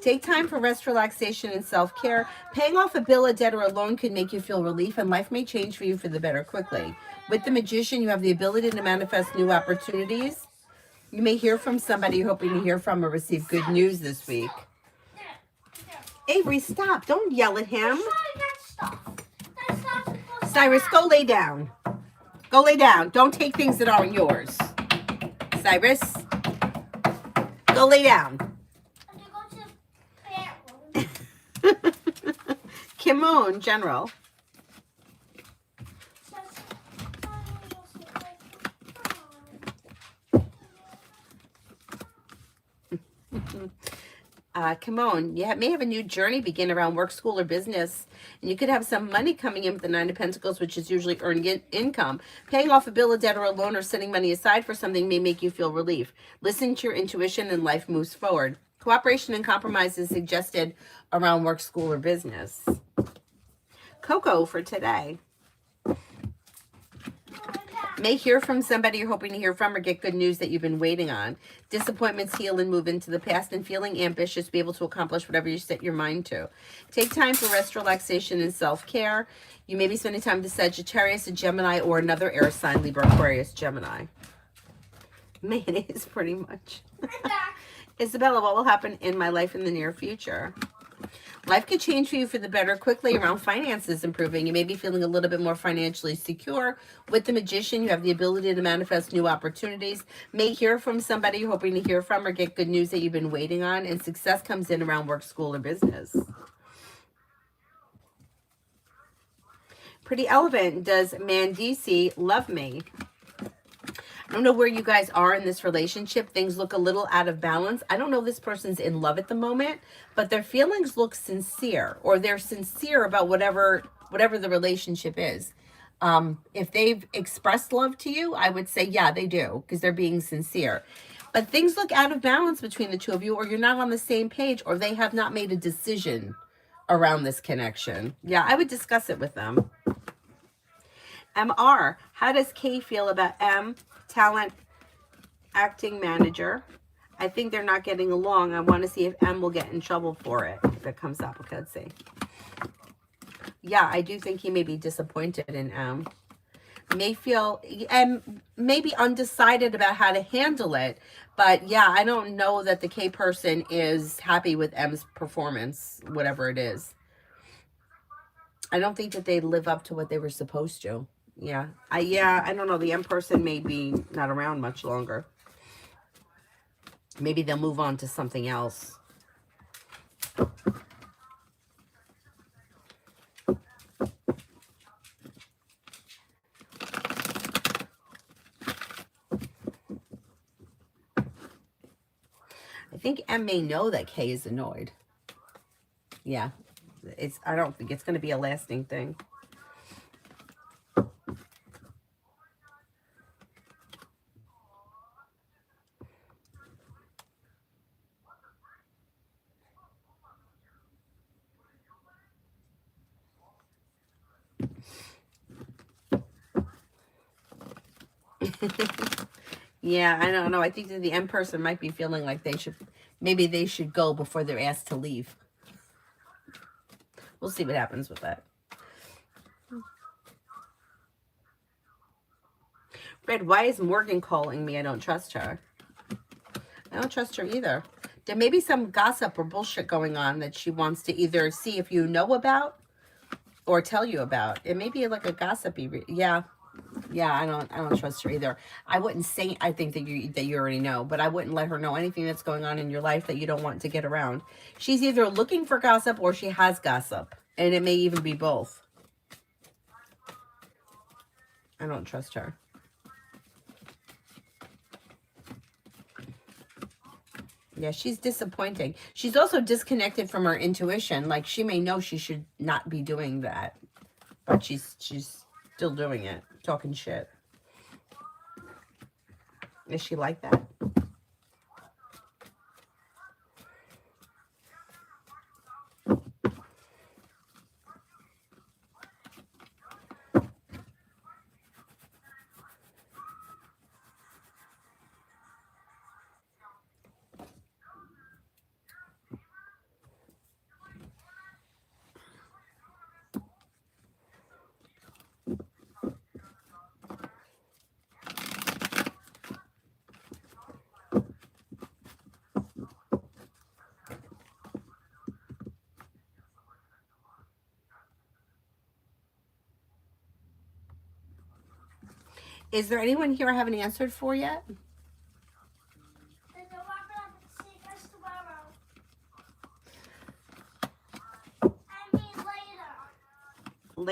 Take time for rest, relaxation, and self-care. Paying off a bill, a debt, or a loan can make you feel relief, and life may change for you for the better quickly. With the Magician, you have the ability to manifest new opportunities. You may hear from somebody you're hoping to hear from or receive good news this week. Avery, stop. Don't yell at him. Cyrus, go lay down. Go lay down. Don't take things that aren't yours. Cyrus, go lay down. Kimon, General. Kimon, you may have a new journey begin around work, school, or business. And you could have some money coming in with the Nine of Pentacles, which is usually earned income. Paying off a bill, a debt, or a loan, or setting money aside for something may make you feel relief. Listen to your intuition and life moves forward. Cooperation and compromise is suggested around work, school, or business. Coco for today. May hear from somebody you're hoping to hear from or get good news that you've been waiting on. Disappointments heal and move into the past, and feeling ambitious, be able to accomplish whatever you set your mind to. Take time for rest, relaxation, and self-care. You may be spending time with Sagittarius, a Gemini, or another air sign, Libra, Aquarius, Gemini. Mayonnaise, pretty much. Isabella, what will happen in my life in the near future? Life could change for you for the better quickly around finances improving. You may be feeling a little bit more financially secure. With the Magician, you have the ability to manifest new opportunities. May hear from somebody you're hoping to hear from or get good news that you've been waiting on. And success comes in around work, school, or business. Pretty Elephant, does Mandisi love me? I don't know where you guys are in this relationship. Things look a little out of balance. I don't know if this person's in love at the moment, but their feelings look sincere, or they're sincere about whatever the relationship is. If they've expressed love to you, I would say, yeah, they do, because they're being sincere. But things look out of balance between the two of you, or you're not on the same page, or they have not made a decision around this connection. Yeah, I would discuss it with them. MR, how does K feel about M, talent acting manager? I think they're not getting along. I want to see if M will get in trouble for it. If it comes up, okay, let's see. Yeah, I do think he may be disappointed in M. May feel and maybe undecided about how to handle it. But yeah, I don't know that the K person is happy with M's performance, whatever it is. I don't think that they live up to what they were supposed to. Yeah, I don't know. The M person may be not around much longer. Maybe they'll move on to something else. I think M may know that K is annoyed. Yeah, I don't think it's going to be a lasting thing. Yeah, I don't know. I think that the M person might be feeling like maybe they should go before they're asked to leave. We'll see what happens with that. Red, why is Morgan calling me? I don't trust her. I don't trust her either. There may be some gossip or bullshit going on that she wants to either see if you know about or tell you about. It may be like a gossipy. Yeah, I don't trust her either. I wouldn't say I think that you already know, but I wouldn't let her know anything that's going on in your life that you don't want to get around. She's either looking for gossip or she has gossip, and it may even be both. I don't trust her. Yeah, she's disappointing. She's also disconnected from her intuition. Like, she may know she should not be doing that, but she's still doing it, talking shit. Is she like that? Is there anyone here I haven't answered for yet?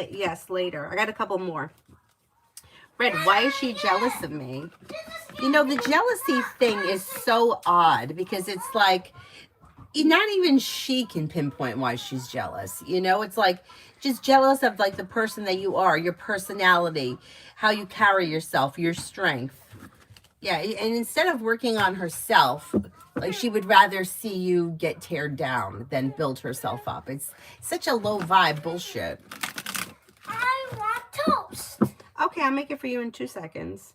Yes, later. I got a couple more. Red, why is she jealous of me? You know, the jealousy thing is so odd because it's like, not even she can pinpoint why she's jealous. You know, it's like just jealous of like the person that you are, your personality, how you carry yourself, your strength. Yeah, and instead of working on herself, like she would rather see you get teared down than build herself up. It's such a low vibe bullshit. I want toast. Okay, I'll make it for you in 2 seconds.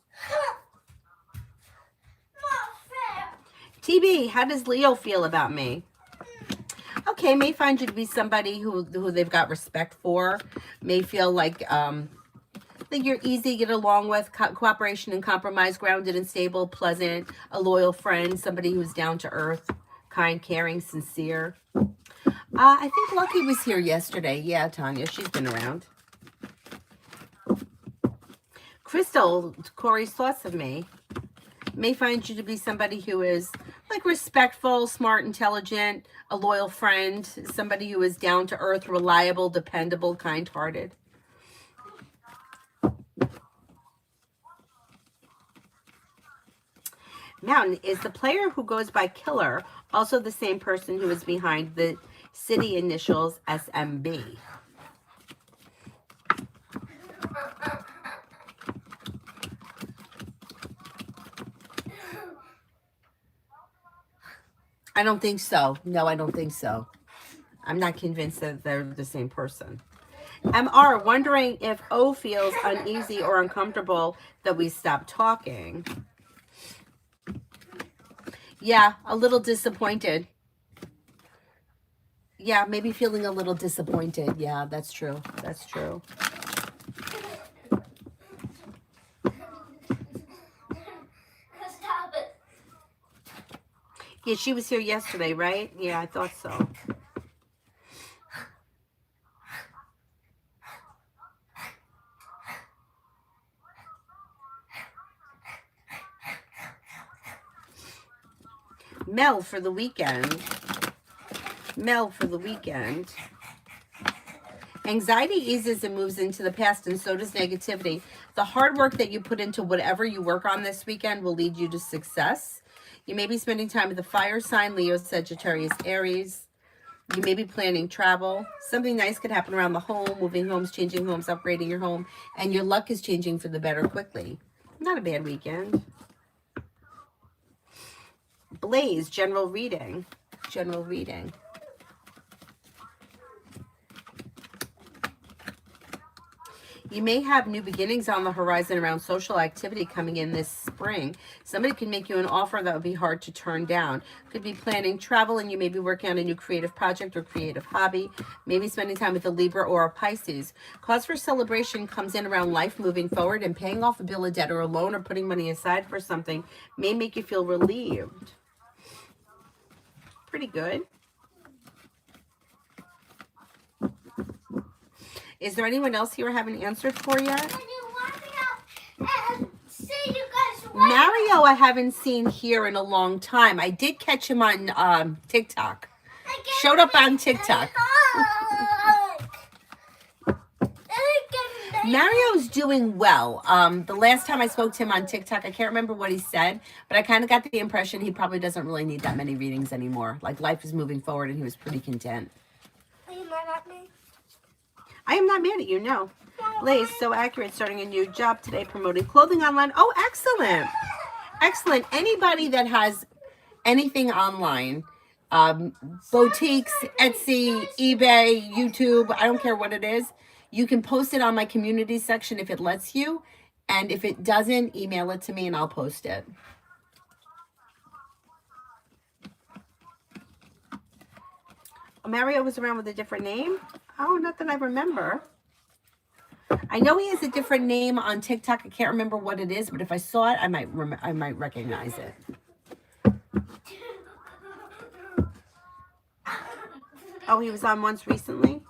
Not fair. TB, how does Leo feel about me? Okay, may find you to be somebody who they've got respect for. May feel like you're easy to get along with, cooperation and compromise, grounded and stable, pleasant, a loyal friend, somebody who's down to earth, kind, caring, sincere. I think Lucky was here yesterday. Yeah, Tanya, she's been around. Crystal, Corey's thoughts of me. May find you to be somebody who is like respectful, smart, intelligent, a loyal friend, somebody who is down to earth, reliable, dependable, kind-hearted. Mountain, is the player who goes by Killer also the same person who is behind the city initials SMB? I don't think so. No, I don't think so. I'm not convinced that they're the same person. MR, wondering if O feels uneasy or uncomfortable that we stopped talking. Yeah, a little disappointed. Yeah, maybe feeling a little disappointed. Yeah, that's true. That's true. Stop it. Yeah, she was here yesterday, right? Yeah, I thought so. Mel for the weekend. Mel for the weekend. Anxiety eases and moves into the past, and so does negativity. The hard work that you put into whatever you work on this weekend will lead you to success. You may be spending time with the fire sign, Leo, Sagittarius, Aries. You may be planning travel. Something nice could happen around the home, moving homes, changing homes, upgrading your home, and your luck is changing for the better quickly. Not a bad weekend. Blaze, general reading. General reading. You may have new beginnings on the horizon around social activity coming in this spring. Somebody can make you an offer that would be hard to turn down. Could be planning travel, and you may be working on a new creative project or creative hobby. Maybe spending time with a Libra or a Pisces. Cause for celebration comes in around life moving forward, and paying off a bill of debt or a loan or putting money aside for something may make you feel relieved. Pretty good. Is there anyone else here I haven't answered for yet? Mario, I haven't seen here in a long time. I did catch him on TikTok. Showed up on TikTok. Mario's doing well. The last time I spoke to him on TikTok, I can't remember what he said, but I kind of got the impression he probably doesn't really need that many readings anymore. Like, life is moving forward, and he was pretty content. Are you mad at me? I am not mad at you, no. Blaze, so accurate, starting a new job today, promoting clothing online. Oh, excellent. Excellent. Anybody that has anything online, boutiques, Etsy, eBay, YouTube, I don't care what it is, you can post it on my community section if it lets you. And if it doesn't, email it to me and I'll post it. Mario was around with a different name? Oh, not that I remember. I know he has a different name on TikTok. I can't remember what it is, but if I saw it, I might recognize it. Oh, he was on once recently?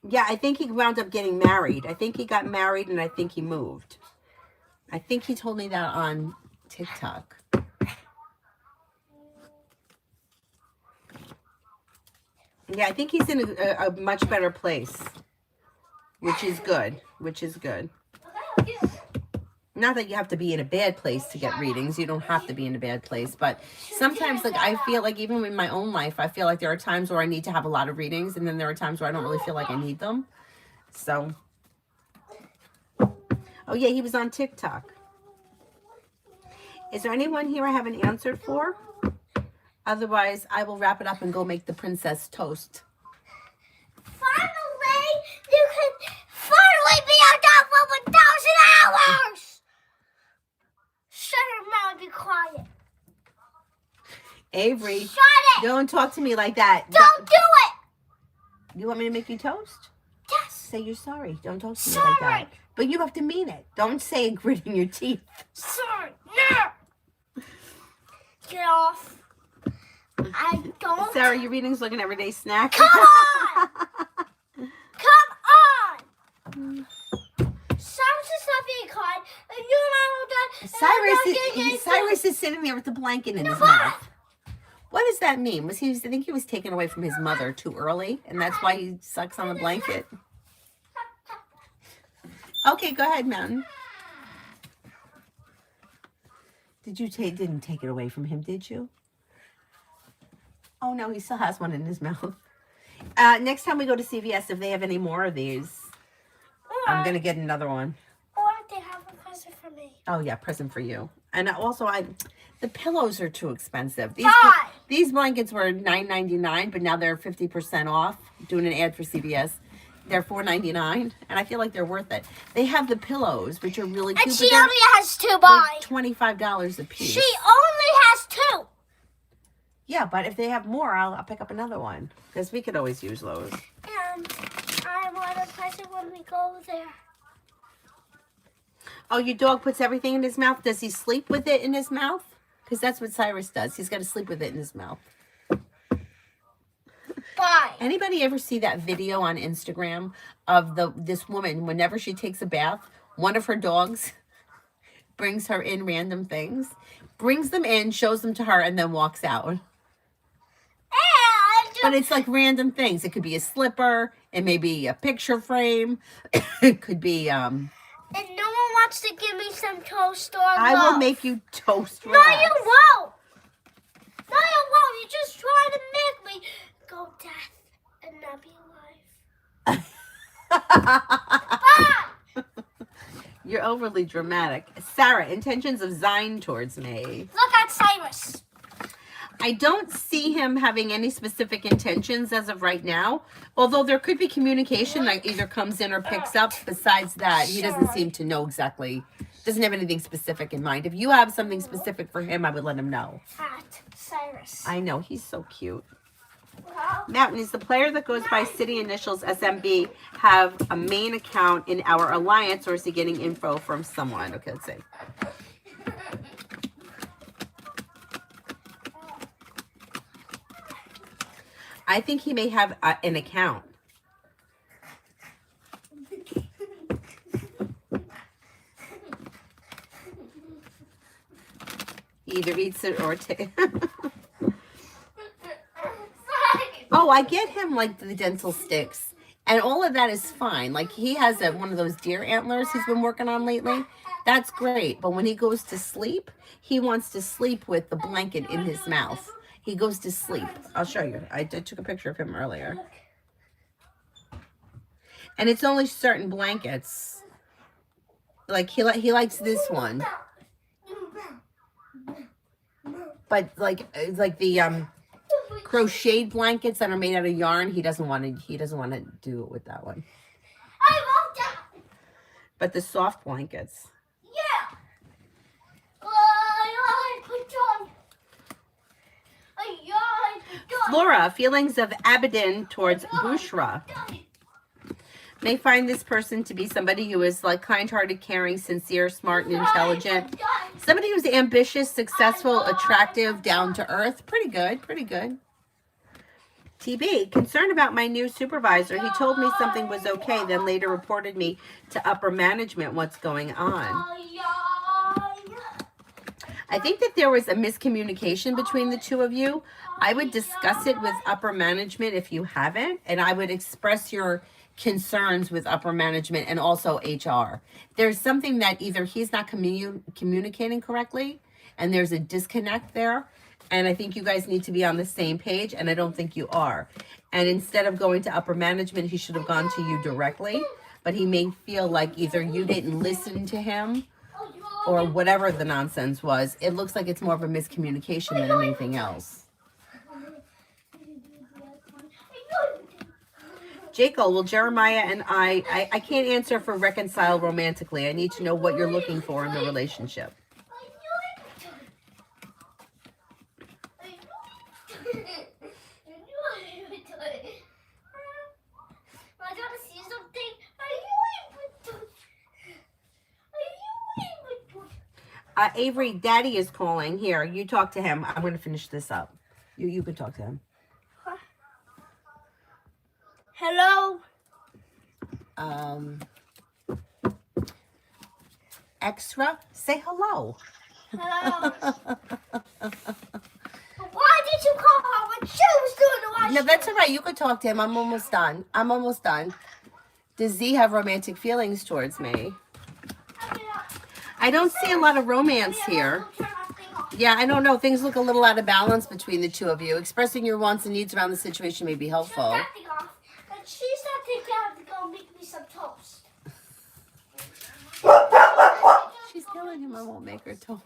Yeah, I think he wound up getting married. I think he got married and I think he moved. I think he told me that on TikTok. Yeah, I think he's in a much better place, which is good, which is good. Not that you have to be in a bad place to get readings. You don't have to be in a bad place. But sometimes, like, I feel like even in my own life, I feel like there are times where I need to have a lot of readings. And then there are times where I don't really feel like I need them. So. Oh, yeah, he was on TikTok. Is there anyone here I haven't answered for? Otherwise, I will wrap it up and go make the princess toast. Finally, you can finally be on top of 1,000 hours. Shut your mouth, be quiet. Avery, Shut it. don't talk to me like that. Don't do it. You want me to make you toast? Yes. Say you're sorry. Don't talk to me like that. But you have to mean it. Don't say gritting your teeth. Sorry. No. Get off. I don't. Sarah, your reading's like an everyday snack. Come on. Come on. Cyrus is not being kind. And you and I are done. Cyrus is sitting there with the blanket in his mouth. What does that mean? I think he was taken away from his mother too early, and that's why he sucks on the blanket. Okay, go ahead, Mountain. Didn't take it away from him, did you? Oh no, he still has one in his mouth. Next time we go to CVS, if they have any more of these, I'm gonna get another one. Or they have a present for me. Oh yeah, present for you. And also, the pillows are too expensive. Fine. These blankets were $9.99, but now they're 50% off. Doing an ad for CVS. They're $4.99, and I feel like they're worth it. They have the pillows, which are really cute. And she only has 2 buy. $25 a piece. She only has 2. Yeah, but if they have more, I'll pick up another one because we could always use those. And I want a present when we go there. Oh, your dog puts everything in his mouth. Does he sleep with it in his mouth? Because that's what Cyrus does. He's got to sleep with it in his mouth. Bye. Anybody ever see that video on Instagram of this woman, whenever she takes a bath, one of her dogs brings her in random things, brings them in, shows them to her, and then walks out. But it's like random things. It could be a slipper. It may be a picture frame. It could be And no one wants to give me some toast or I love. will make you toast. No, you won't. No, you won't. You're just trying to make me go death and not be alive. Bye. You're overly dramatic. Sarah, intentions of Zine towards me. Look at Cyrus. I don't see him having any specific intentions as of right now. Although there could be communication that either comes in or picks up. Besides that, he doesn't seem to know exactly. Doesn't have anything specific in mind. If you have something specific for him, I would let him know. At Cyrus. I know. He's so cute. Well, Mountain, is the player that goes by city initials SMB have a main account in our alliance, or is he getting info from someone? Okay, let's see. I think he may have an account. He either eats it or Oh, I get him like the dental sticks. And all of that is fine. Like he has one of those deer antlers he's been working on lately. That's great. But when he goes to sleep, he wants to sleep with the blanket in his mouth. He goes to sleep. I'll show you. I took a picture of him earlier. And it's only certain blankets. Like he likes this one. But like the crocheted blankets that are made out of yarn, he doesn't want to do it with that one. I want that. But the soft blankets. Yeah. Flora, feelings of Abaddon towards Bushra. May find this person to be somebody who is like kind-hearted, caring, sincere, smart, and intelligent. Somebody who's ambitious, successful, attractive, down to earth. Pretty good, pretty good. TB, concerned about my new supervisor. He told me something was okay, then later reported me to upper management. What's going on? I think that there was a miscommunication between the two of you. I would discuss it with upper management if you haven't, and I would express your concerns with upper management and also HR. There's something that either he's not communicating correctly, and there's a disconnect there, and I think you guys need to be on the same page, and I don't think you are. And instead of going to upper management, he should have gone to you directly, but he may feel like either you didn't listen to him or whatever the nonsense was. It looks like it's more of a miscommunication than anything else. Jacob, well, Jeremiah and I can't answer for reconcile romantically. I need to know what you're looking for in the relationship. Avery, Daddy is calling. Here, you talk to him. I'm going to finish this up. You can talk to him. Hello. Extra, say hello. Hello. Why did you call her when she was doing the washing? No, that's all right. You can talk to him. I'm almost done. Does Z have romantic feelings towards me? I don't see a lot of romance here. Yeah, I don't know. Things look a little out of balance between the two of you. Expressing your wants and needs around the situation may be helpful. Shut that thing off. And she said to go make me some toast. She's telling him I won't make her toast.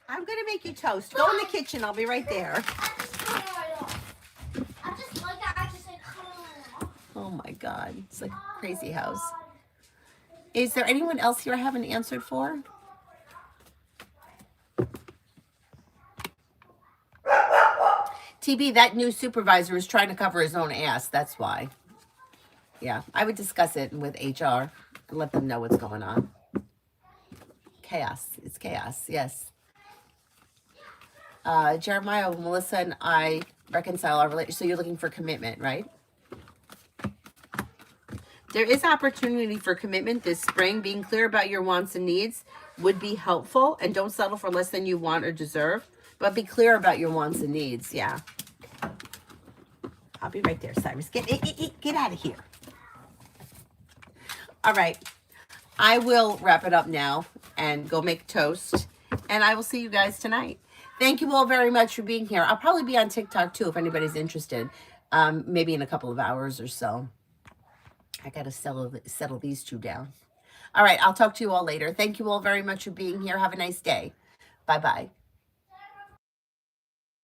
I'm gonna make you toast. Go in the kitchen. I'll be right there. Oh my God, it's like a crazy house. Is there anyone else here I haven't answered for? TB, that new supervisor is trying to cover his own ass. That's why. Yeah, I would discuss it with HR and let them know what's going on. Chaos. It's chaos. Yes. Jeremiah, Melissa, and I reconcile our relationship. So you're looking for commitment, right? There is opportunity for commitment this spring. Being clear about your wants and needs would be helpful. And don't settle for less than you want or deserve. But be clear about your wants and needs. Yeah. I'll be right there, Cyrus. Get out of here. All right. I will wrap it up now and go make toast. And I will see you guys tonight. Thank you all very much for being here. I'll probably be on TikTok too if anybody's interested. Maybe in a couple of hours or so. I got to settle these two down. All right. I'll talk to you all later. Thank you all very much for being here. Have a nice day. Bye-bye.